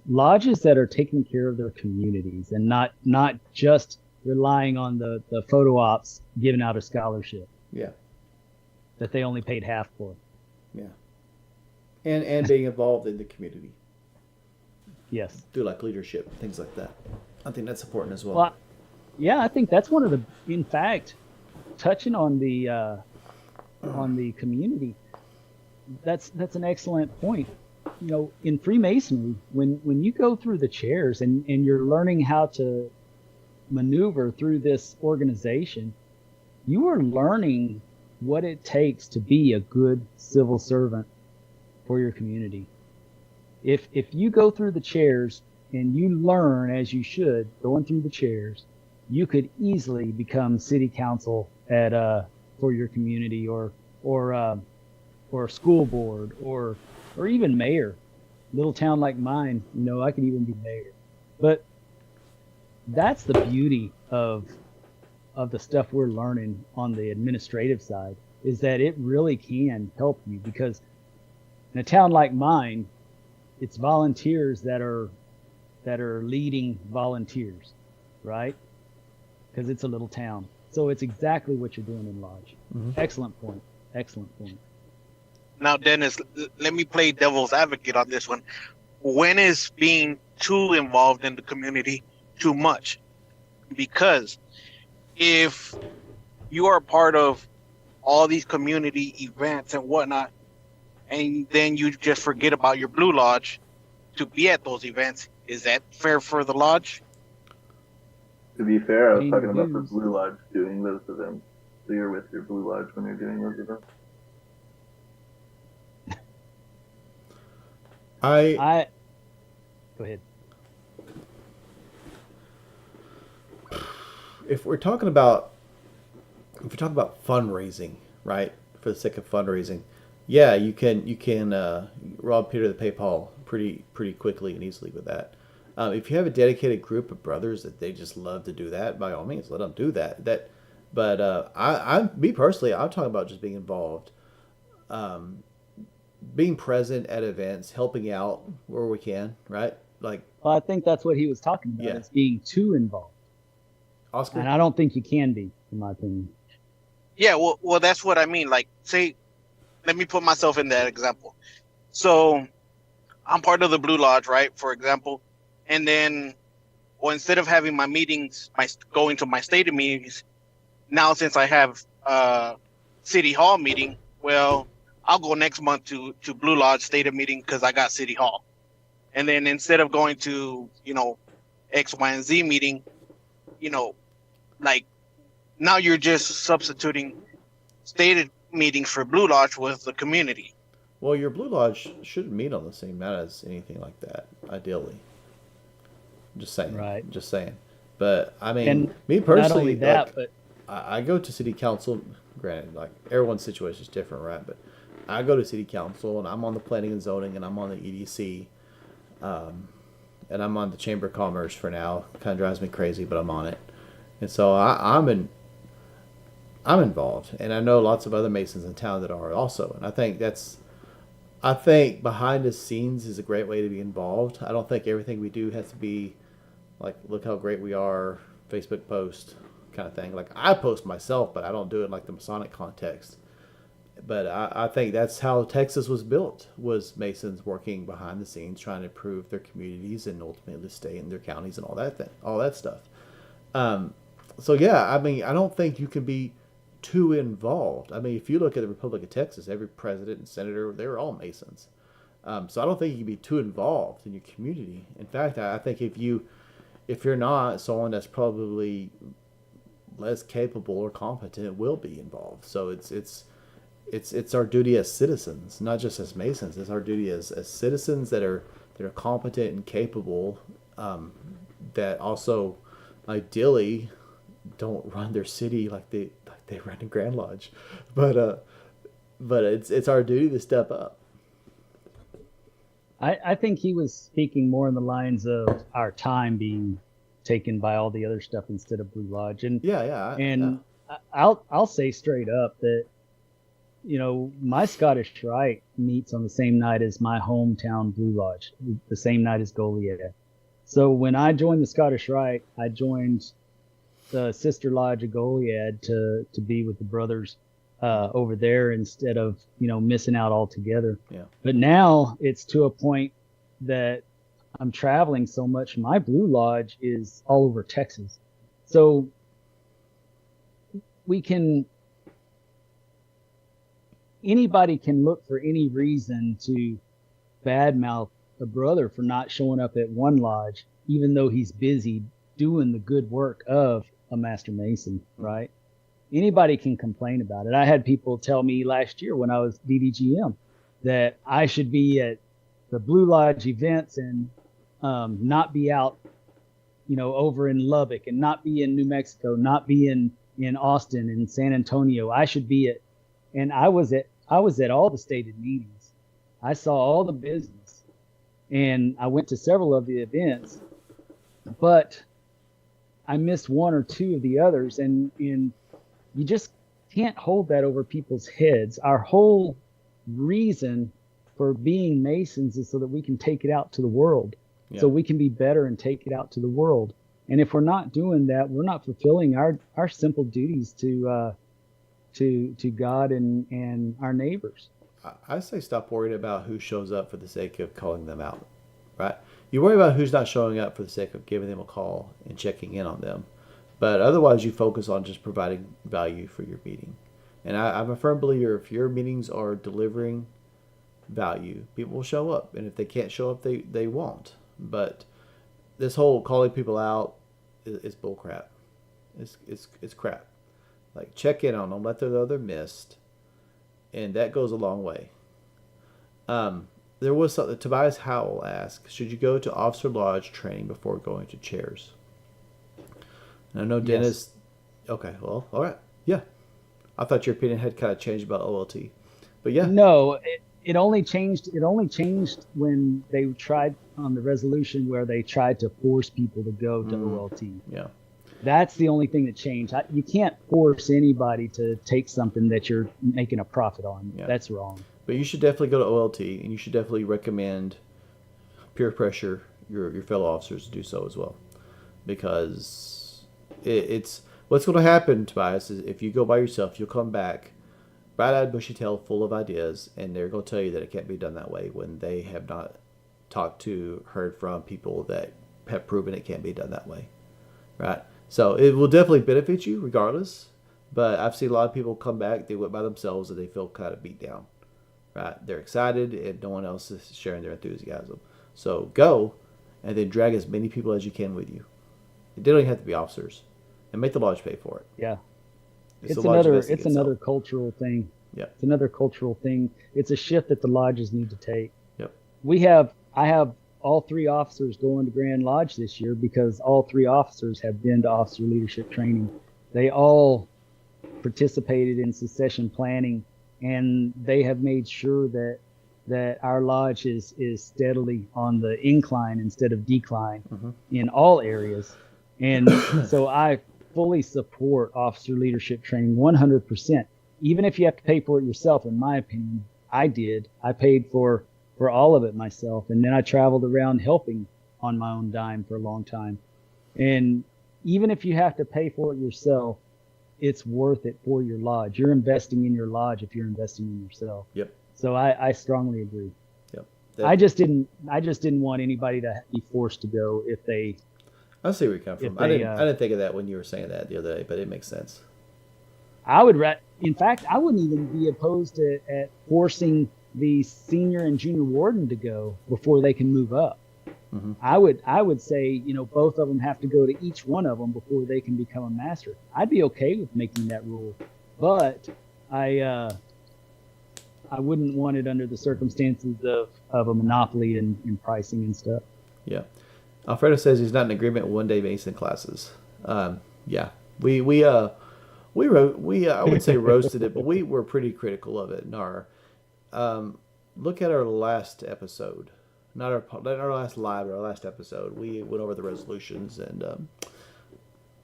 lodges that are taking care of their communities and not just relying on the photo ops giving out a scholarship Yeah, that they only paid half for. yeah, and being involved in the community Yes. through like leadership, things like that. I think that's important as well. Well, yeah, I think that's one of the, in fact, touching on the community. That's an excellent point. You know, in Freemasonry, when you go through the chairs and you're learning how to maneuver through this organization, you are learning what it takes to be a good civil servant for your community. If you go through the chairs and you learn as you should going through the chairs, you could easily become city council at for your community or school board or even mayor. Little town like mine, you know, I could even be mayor. But that's the beauty of the stuff we're learning on the administrative side, is that it really can help you, because in a town like mine, it's volunteers that are leading volunteers, right? Because it's a little town. So it's exactly what you're doing in Lodge. Mhm. Excellent point. Excellent point. Now, Dennis, let me play devil's advocate on this one. When is being too involved in the community too much? Because if you are part of all these community events and whatnot, and then you just forget about your Blue Lodge to be at those events, is that fair for the lodge? to be fair, I was Paying talking your about the dues. Blue Lodge doing those events. So you're with your Blue Lodge when you're doing those events. I Go ahead. if we're talking about fundraising, right, for the sake of fundraising, yeah, you can rob Peter to pay Paul pretty quickly and easily with that. If you have a dedicated group of brothers that they just love to do that, by all means, let them do that. But me personally, I'm talking about just being involved, being present at events, helping out where we can, right? Like Well, I think that's what he was talking about, Yeah. is being too involved. Oscar. And I don't think you can be, in my opinion. Yeah, well, that's what I mean. Like, say, let me put myself in that example. So, I'm part of the Blue Lodge, right? For example, and then, well, instead of having my meetings, going to my stated meetings, now since I have city hall meeting, well, I'll go next month to Blue Lodge stated meeting because I got city hall, and then instead of going to X, Y, and Z meeting, you know, like now you're just substituting stated meetings for Blue Lodge with the community. Well, your Blue Lodge shouldn't meet on the same mat as anything like that, ideally. Just saying. Right. Just saying. But I mean, And me personally, not only that, like, but I go to city council. Granted, like everyone's situation is different, right? But I go to city council and I'm on the planning and zoning and I'm on the EDC, and I'm on the Chamber of Commerce for now. Kind of drives me crazy, but I'm on it. And so I'm involved, and I know lots of other Masons in town that are also. And I think behind the scenes is a great way to be involved. I don't think everything we do has to be like, look how great we are, Facebook post kind of thing. Like I post myself, but I don't do it like the Masonic context. But I think that's how Texas was built, was Masons working behind the scenes, trying to improve their communities and ultimately stay in their counties and all that stuff. So yeah, I mean, I don't think you can be too involved. I mean, if you look at the Republic of Texas, every president and senator, they were all Masons. So I don't think you can be too involved in your community. In fact, I think if you If you're not, someone that's probably less capable or competent will be involved. So it's our duty as citizens, not just as Masons. It's our duty as citizens that are competent and capable, that also ideally don't run their city like they run a Grand Lodge, but it's our duty to step up. I think he was speaking more in the lines of our time being taken by all the other stuff instead of Blue Lodge. And Yeah. I'll say straight up that, you know, my Scottish Rite meets on the same night as my hometown Blue Lodge, the same night as Goliad. So when I joined the Scottish Rite, I joined the sister lodge of Goliad to be with the brothers over there instead of, you know, missing out altogether. Yeah. But now it's to a point that I'm traveling so much. My Blue Lodge is all over Texas. So anybody can look for any reason to badmouth a brother for not showing up at one lodge, even though he's busy doing the good work of a Master Mason, right? Anybody can complain about it. I had people tell me last year when I was DDGM that I should be at the Blue Lodge events and not be out, you know, over in Lubbock, and not be in New Mexico, not be in Austin and San Antonio. I should be at, and I was at all the stated meetings. I saw all the business, and I went to several of the events, but I missed one or two of the others, and you just can't hold that over people's heads. Our whole reason for being Masons is so that we can take it out to the world, so we can be better and take it out to the world. And if we're not doing that, we're not fulfilling our simple duties to God and our neighbors. I say stop worrying about who shows up for the sake of calling them out, right? You worry about who's not showing up for the sake of giving them a call and checking in on them. But otherwise, you focus on just providing value for your meeting. And I'm a firm believer, if your meetings are delivering value, people will show up. And if they can't show up, they won't. But this whole calling people out is bull crap. It's crap. Like, check in on them, let them know they're missed. And that goes a long way. There was something, Tobias Howell asked, should you go to Officer Lodge training before going to chairs? And I know Dennis. Yes. Okay, well, all right. Yeah. I thought your opinion had kind of changed about OLT. But yeah. No, it only changed when they tried on the resolution where they tried to force people to go to OLT. Yeah. That's the only thing that changed. You can't force anybody to take something that you're making a profit on. Yeah. That's wrong. But you should definitely go to OLT, and you should definitely recommend peer pressure your fellow officers to do so as well. Because it's what's going to happen, Tobias, is if you go by yourself, you'll come back bright-eyed, bushy-tailed, full of ideas, and they're going to tell you that it can't be done that way when they have not heard from people that have proven it can't be done that way, right? So it will definitely benefit you regardless, but I've seen a lot of people come back, they went by themselves, and they feel kind of beat down, right? They're excited, and no one else is sharing their enthusiasm. So go, and then drag as many people as you can with you. It don't even have to be officers, and make the lodge pay for it. Yeah. It's another cultural thing. Yeah. It's another cultural thing. It's a shift that the lodges need to take. Yep. I have all three officers going to Grand Lodge this year because all three officers have been to officer leadership training. They all participated in succession planning, and they have made sure that our lodge is steadily on the incline instead of decline in all areas. And so I fully support officer leadership training 100%. Even if you have to pay for it yourself, in my opinion, I did. I paid for all of it myself. And then I traveled around helping on my own dime for a long time. And even if you have to pay for it yourself, it's worth it for your lodge. You're investing in your lodge if you're investing in yourself. Yep. So I strongly agree. Yep. I just didn't want anybody to be forced to go if they. I see where you come from. I didn't think of that when you were saying that the other day, but it makes sense. In fact, I wouldn't even be opposed at forcing the senior and junior warden to go before they can move up. I would say, both of them have to go to each one of them before they can become a master. I'd be okay with making that rule, but I wouldn't want it under the circumstances of a monopoly and pricing and stuff. Yeah. Alfredo says he's not in agreement with one-day Mason classes. Yeah, we I would say roasted it, but we were pretty critical of it in our. Look at our last episode, not our last live, but our last episode. We went over the resolutions, and that's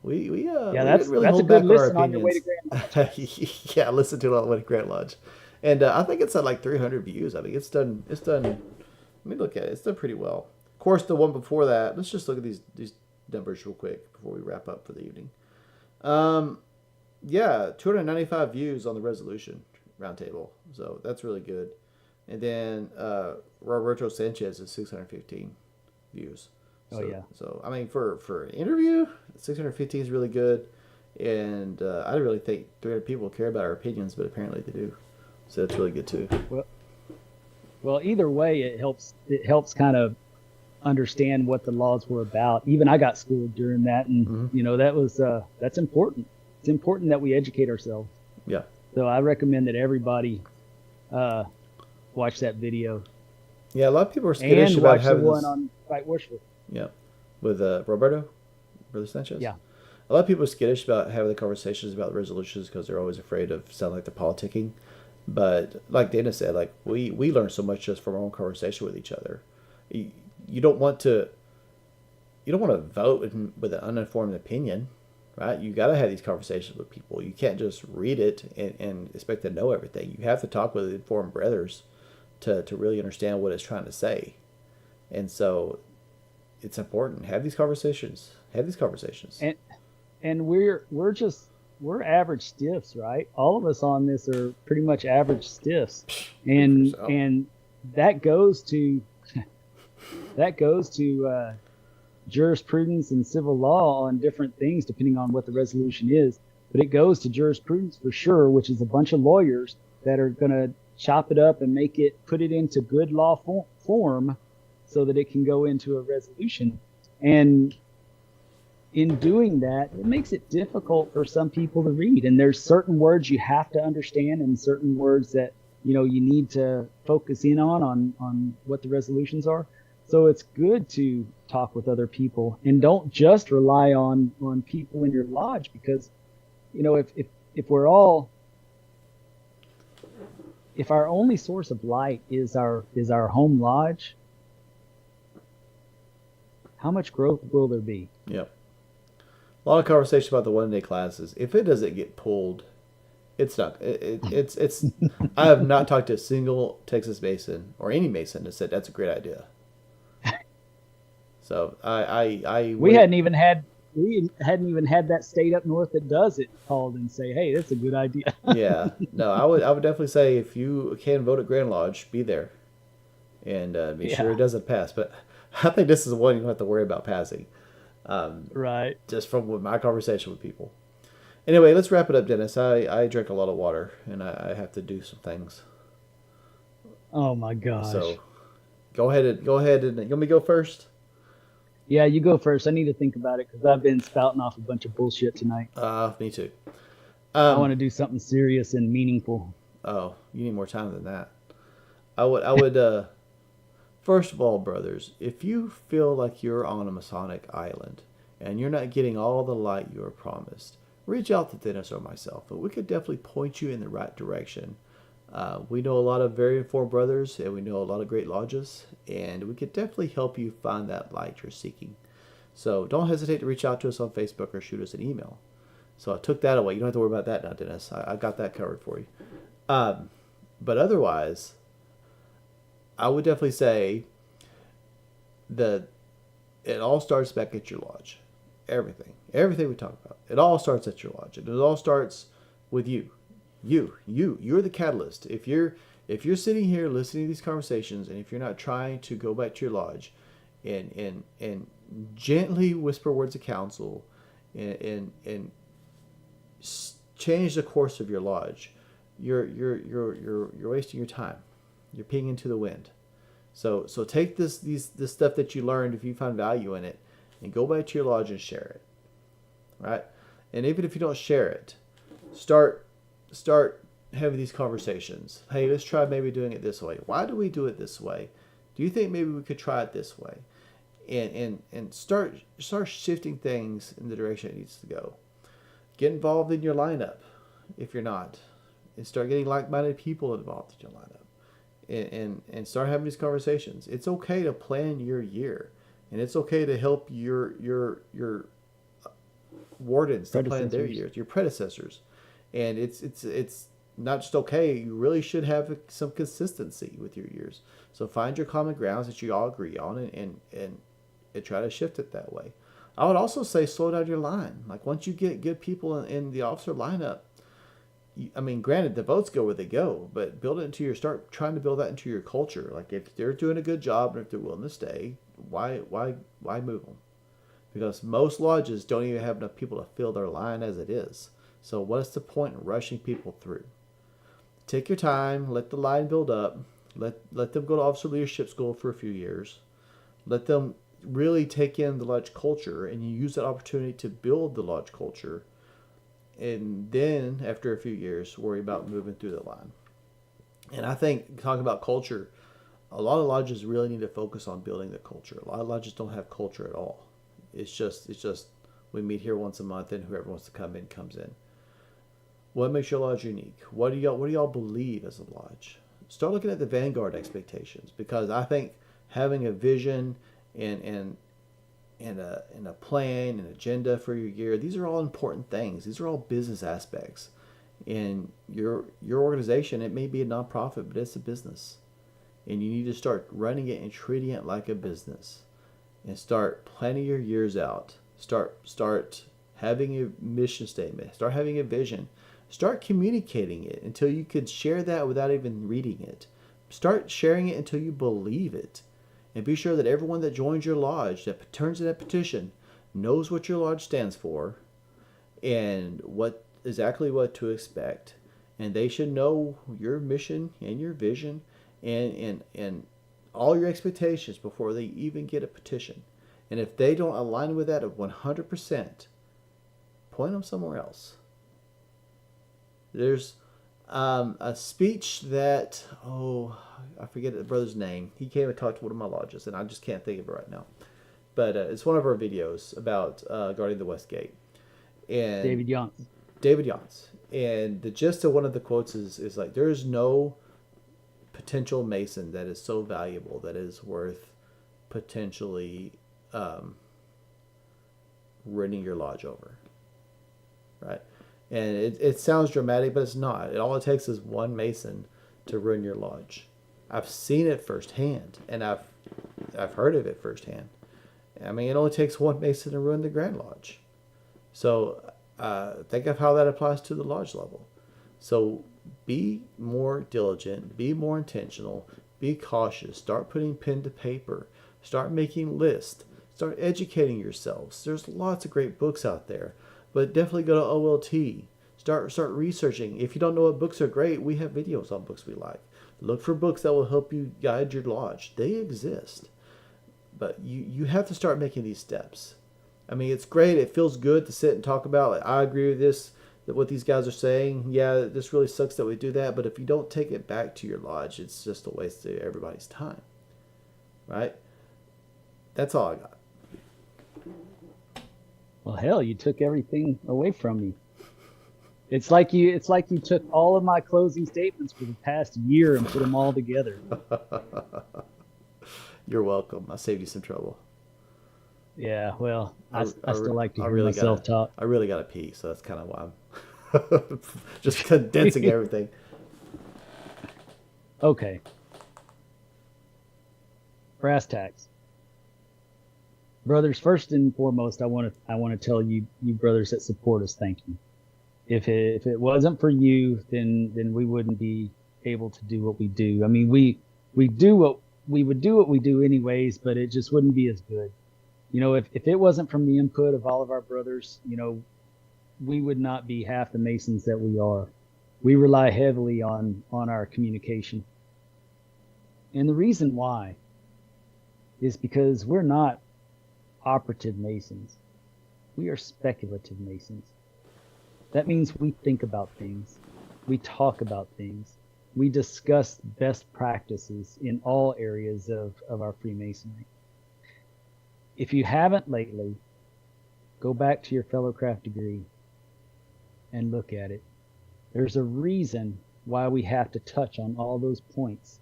really that's a hold good back on our listen on your way to opinions. Grand Lodge. Yeah, listen to it on the way to Grand Lodge, and I think it's at like 300 views. I mean, it's done. Let me look at it. It's done pretty well. Of course, the one before that. Let's just look at these numbers real quick before we wrap up for the evening. Yeah, 295 views on the resolution roundtable, so that's really good. And then Roberto Sanchez is 615 views. So, Oh yeah. So I mean, for an interview, 615 is really good, and I didn't really think 300 people care about our opinions, but apparently they do. So that's really good too. Well, either way, it helps kind of understand what the laws were about. Even I got schooled during that, and that was that's important. It's important that we educate ourselves. Yeah. So I recommend that everybody watch that video. Yeah, a lot of people are skittish and about watch having the one this. on Fight Worship. Yeah, with Roberto, Brother Sanchez. Yeah. A lot of people are skittish about having the conversations about the resolutions because they're always afraid of sounding like they're politicking. But like Dana said, like we learn so much just from our own conversation with each other. You don't want to vote with an uninformed opinion, right? You got to have these conversations with people. You can't just read it and expect to know everything. You have to talk with informed brothers to really understand what it's trying to say. And so it's important. Have these conversations. And we're average stiffs, right? All of us on this are pretty much average stiffs, and that goes to jurisprudence and civil law on different things depending on what the resolution is. But it goes to jurisprudence for sure, which is a bunch of lawyers that are going to chop it up and put it into good law form so that it can go into a resolution. And in doing that, it makes it difficult for some people to read. And there's certain words you have to understand and certain words that, you need to focus in on what the resolutions are. So it's good to talk with other people and don't just rely on people in your lodge, because, if our only source of light is our home lodge, how much growth will there be? Yep. A lot of conversation about the one-day classes. If it doesn't get pulled, it's not. It's. I have not talked to a single Texas Mason or any Mason that said that's a great idea. So we hadn't even had that state up north that does it called and say, hey, that's a good idea. Yeah. No, I would definitely say if you can vote at Grand Lodge, be there, and be sure it doesn't pass. But I think this is one you don't have to worry about passing. Right. Just from my conversation with people. Anyway, let's wrap it up, Dennis. I drink a lot of water, and I have to do some things. Oh my gosh. So, go ahead and you want me to go first? Yeah, you go first. I need to think about it because I've been spouting off a bunch of bullshit tonight. Me too. I want to do something serious and meaningful. Oh, you need more time than that. I would. First of all, brothers, if you feel like you're on a Masonic island and you're not getting all the light you are promised, reach out to Dennis or myself, and we could definitely point you in the right direction. We know a lot of very informed brothers, and we know a lot of great lodges, and we could definitely help you find that light you're seeking. So don't hesitate to reach out to us on Facebook or shoot us an email. So I took that away. You don't have to worry about that now, Dennis. I got that covered for you. But otherwise, I would definitely say that it all starts back at your lodge. Everything we talk about, it all starts at your lodge, and it all starts with you. You're the catalyst. If you're sitting here listening to these conversations, and if you're not trying to go back to your lodge and gently whisper words of counsel and change the course of your lodge, you're wasting your time. You're peeing into the wind. So take this stuff that you learned, if you find value in it, and go back to your lodge and share it, right? And even if you don't share it, start having these conversations. Hey, let's try maybe doing it this way. Why do we do it this way? Do you think maybe we could try it this way? And start shifting things in the direction it needs to go. Get involved in your lineup if you're not, and start getting like-minded people involved in your lineup, and start having these conversations. It's okay to plan your year, and it's okay to help your wardens to plan their years, your predecessors, and it's not just okay. You really should have some consistency with your years. So find your common grounds that you all agree on, and try to shift it that way. I would also say slow down your line. Like once you get good people in the officer lineup, I mean, granted, the votes go where they go, but start trying to build that into your culture. Like if they're doing a good job and if they're willing to stay, why move them? Because most lodges don't even have enough people to fill their line as it is. So what's the point in rushing people through? Take your time, let the line build up, let them go to officer leadership school for a few years, let them really take in the lodge culture, and you use that opportunity to build the lodge culture, and then after a few years worry about moving through the line. And I think talking about culture, a lot of lodges really need to focus on building the culture. A lot of lodges don't have culture at all. It's just we meet here once a month and whoever wants to come in comes in. What makes your lodge unique? What do y'all believe as a lodge? Start looking at the Vanguard expectations, because I think having a vision and a plan and agenda for your year, these are all important things. These are all business aspects. In your organization, it may be a nonprofit, but it's a business, and you need to start running it and treating it like a business, and start planning your years out. Start having a mission statement. Start having a vision. Start communicating it until you can share that without even reading it. Start sharing it until you believe it. And be sure that everyone that joins your lodge, that turns in that petition, knows what your lodge stands for and exactly what to expect. And they should know your mission and your vision and all your expectations before they even get a petition. And if they don't align with that at 100%, point them somewhere else. There's a speech that, I forget the brother's name. He came and talked to one of my lodges, and I just can't think of it right now. But it's one of our videos about guarding the West Gate. And David Yance. David Yance. And the gist of one of the quotes is like, there is no potential Mason that is so valuable that is worth potentially running your lodge over. Right? And it sounds dramatic, but it's not. All it takes is one Mason to ruin your lodge. I've seen it firsthand, and I've heard of it firsthand. I mean, it only takes one Mason to ruin the Grand Lodge. So think of how that applies to the lodge level. So be more diligent, be more intentional, be cautious. Start putting pen to paper. Start making lists. Start educating yourselves. There's lots of great books out there. But definitely go to OLT. Start researching. If you don't know what books are great, we have videos on books we like. Look for books that will help you guide your lodge. They exist. But you have to start making these steps. I mean, it's great. It feels good to sit and talk about, like, I agree with this, that what these guys are saying. Yeah, this really sucks that we do that. But if you don't take it back to your lodge, it's just a waste of everybody's time. Right? That's all I got. Well, hell, you took everything away from me. It's like you took all of my closing statements for the past year and put them all together. You're welcome. I saved you some trouble. Yeah, well, I still like to hear myself talk. I really got to pee, so that's kind of why I'm just condensing everything. Okay. Brass tacks. Brothers, first and foremost, I want to tell you brothers that support us, thank you. If it wasn't for you, then we wouldn't be able to do what we do. I mean, we would do what we do anyways, but it just wouldn't be as good. You know, if it wasn't from the input of all of our brothers, you know, we would not be half the Masons that we are. We rely heavily on our communication. And the reason why is because we're not operative Masons. We are speculative Masons. That means we think about things. We talk about things. We discuss best practices in all areas of our Freemasonry. If you haven't lately, go back to your fellowcraft degree and look at it. There's a reason why we have to touch on all those points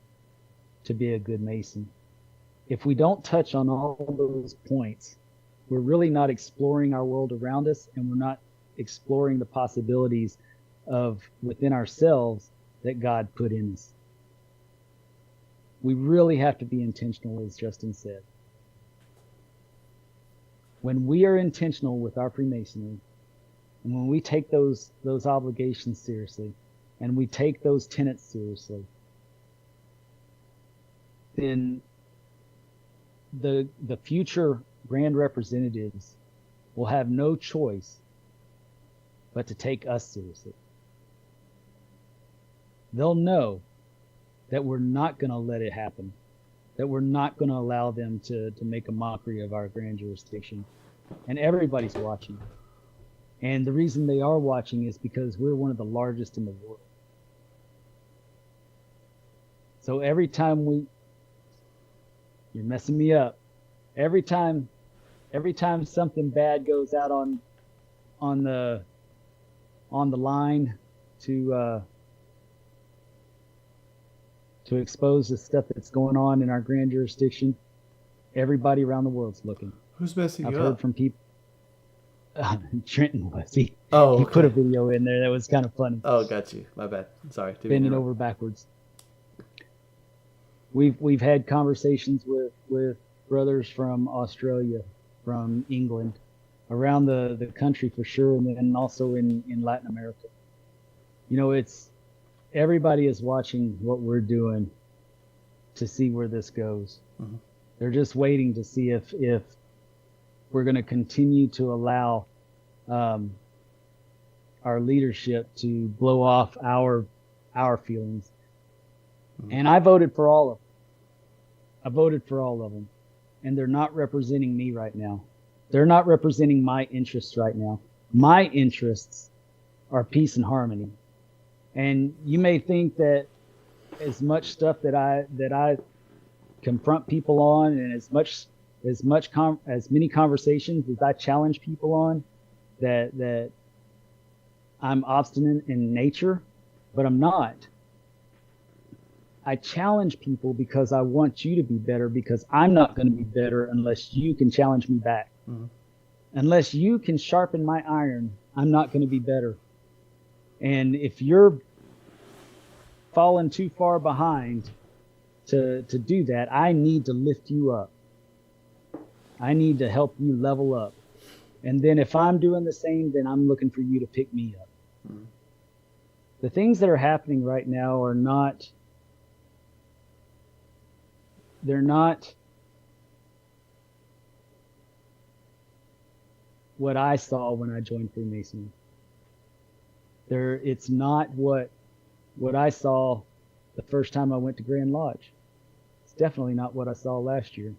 to be a good Mason. If we don't touch on all those points, we're really not exploring our world around us, and we're not exploring the possibilities of within ourselves that God put in us. We really have to be intentional, as Justin said. When we are intentional with our Freemasonry, and when we take those obligations seriously, and we take those tenets seriously, then the future grand representatives will have no choice but to take us seriously. They'll know that we're not going to let it happen, that we're not going to allow them to make a mockery of our grand jurisdiction. And everybody's watching. And the reason they are watching is because we're one of the largest in the world. So every time you're messing me up. Every time something bad goes out on the line to expose the stuff that's going on in our grand jurisdiction, everybody around the world's looking. Who's messing I've you heard up? from people. Trenton was. He Oh, put a okay. video in there that was kind of funny. Oh, got you. My bad. Sorry. Didn't mean Bending to over backwards. We've had conversations with brothers from Australia, from England, around the country for sure, and then also in Latin America. You know, everybody is watching what we're doing to see where this goes. Mhm. They're just waiting to see if we're going to continue to allow our leadership to blow off our feelings. Mhm. And I voted for all of them. I voted for all of them. And they're not representing me right now. They're not representing my interests right now. My interests are peace and harmony. And you may think that as much stuff that I confront people on, and as many conversations as I challenge people on, that I'm obstinate in nature, but I'm not. I challenge people because I want you to be better, because I'm not going to be better unless you can challenge me back. Mhm. Unless you can sharpen my iron, I'm not going to be better. And if you're falling too far behind to do that, I need to lift you up. I need to help you level up. And then if I'm doing the same, then I'm looking for you to pick me up. Mhm. The things that are happening right now are not, they're not what I saw when I joined Freemasonry. It's not what I saw the first time I went to Grand Lodge. It's definitely not what I saw last year.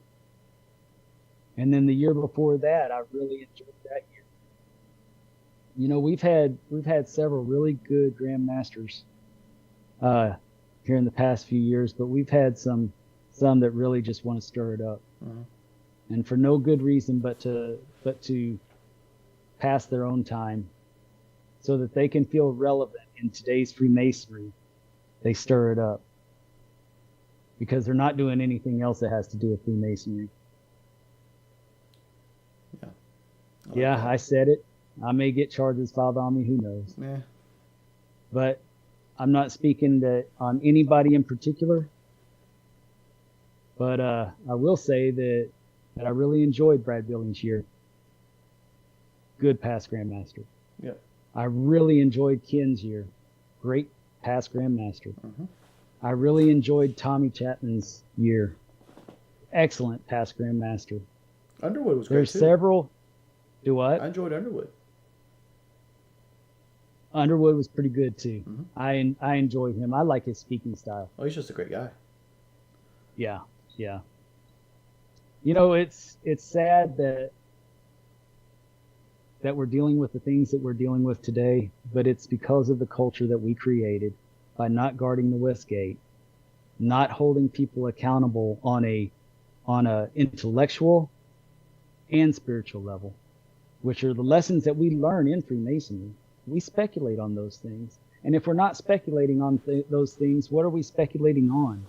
And then the year before that, I really enjoyed that year. You know, we've had several really good Grand Masters here in the past few years, but we've had some that really just want to stir it up, Mhm. and for no good reason but to pass their own time, so that they can feel relevant in today's Freemasonry. They stir it up because they're not doing anything else that has to do with Freemasonry. Yeah. Yeah, that. I said it. I may get charges filed on me. Who knows? Yeah. But I'm not speaking on anybody in particular. But I will say that I really enjoyed Brad Billings' year. Good past Grandmaster. Yep. I really enjoyed Ken's year. Great past Grandmaster. Mhm. I really enjoyed Tommy Chapman's year. Excellent past Grandmaster. Underwood was great There's too. several. Do what? I enjoyed Underwood. Underwood was pretty good too. Mhm. I enjoyed him. I like his speaking style. Oh, he's just a great guy. Yeah, yeah. You know, it's sad that we're dealing with the things that we're dealing with today, but it's because of the culture that we created by not guarding the West Gate, not holding people accountable on a intellectual and spiritual level, which are the lessons that we learn in Freemasonry. We speculate on those things. And if we're not speculating on those things, what are we speculating on?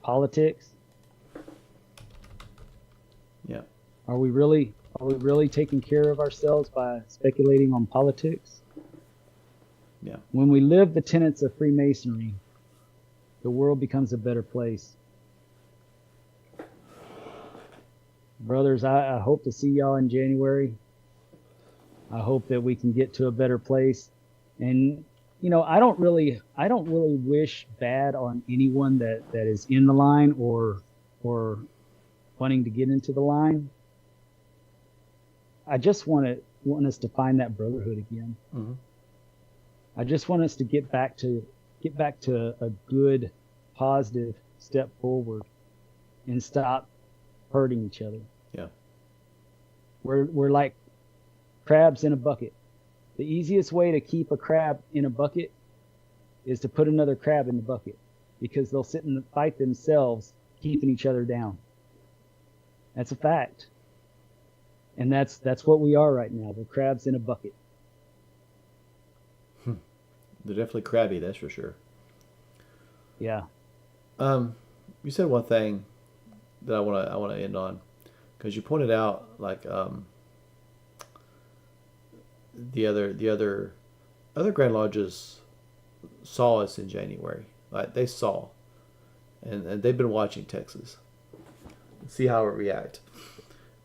Politics? Yeah. Are we really taking care of ourselves by speculating on politics? Yeah. When we live the tenets of Freemasonry, the world becomes a better place. Brothers, I hope to see y'all in January. I hope that we can get to a better place. And you know, I don't really wish bad on anyone that is in the line or wanting to get into the line. I just want us to find that brotherhood again. Mm-hmm. I just want us to get back to a good, positive step forward and stop hurting each other. Yeah. We're like crabs in a bucket. The easiest way to keep a crab in a bucket is to put another crab in the bucket, because they'll sit and fight themselves, keeping each other down. That's a fact. And that's what we are right now. We're crabs in a bucket. They're definitely crabby, that's for sure. Yeah. You said one thing that I want to end on, because you pointed out like the other Grand Lodges saw us in January. Like they saw, and they've been watching Texas, see how it react.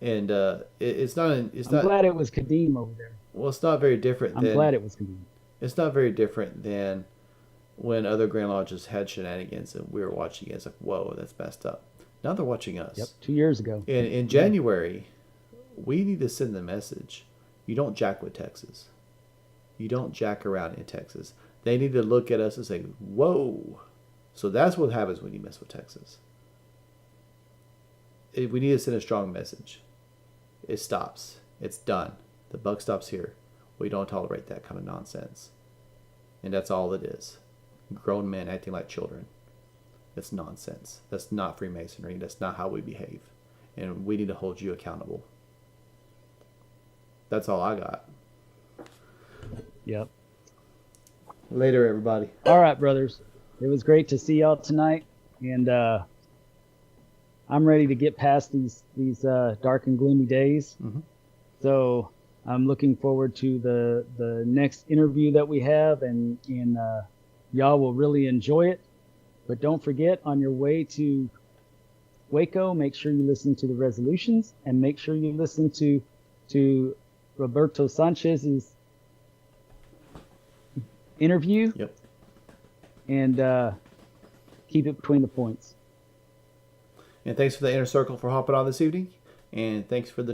And it's not. I'm glad it was Kadeem over there. Well, it's not very different. I'm glad it was Kadeem. It's not very different than when other Grand Lodges had shenanigans and we were watching it. It's like, whoa, that's messed up. Now they're watching us. Yep, 2 years ago. In January, we need to send the message: you don't jack with Texas. You don't jack around in Texas. They need to look at us and say, whoa. So that's what happens when you mess with Texas. We need to send a strong message. It stops. It's done. The buck stops here. We don't tolerate that kind of nonsense. And that's all it is. Grown men acting like children. That's nonsense. That's not Freemasonry. That's not how we behave. And we need to hold you accountable. That's all I got. Yep. Later, everybody. All right, brothers. It was great to see y'all tonight. And I'm ready to get past these dark and gloomy days. Mm-hmm. So I'm looking forward to the next interview that we have, and y'all will really enjoy it. But don't forget, on your way to Waco, make sure you listen to the resolutions, and make sure you listen to Roberto Sanchez's interview. Yep. And keep it between the points. And thanks for the inner circle for hopping on this evening. And thanks for the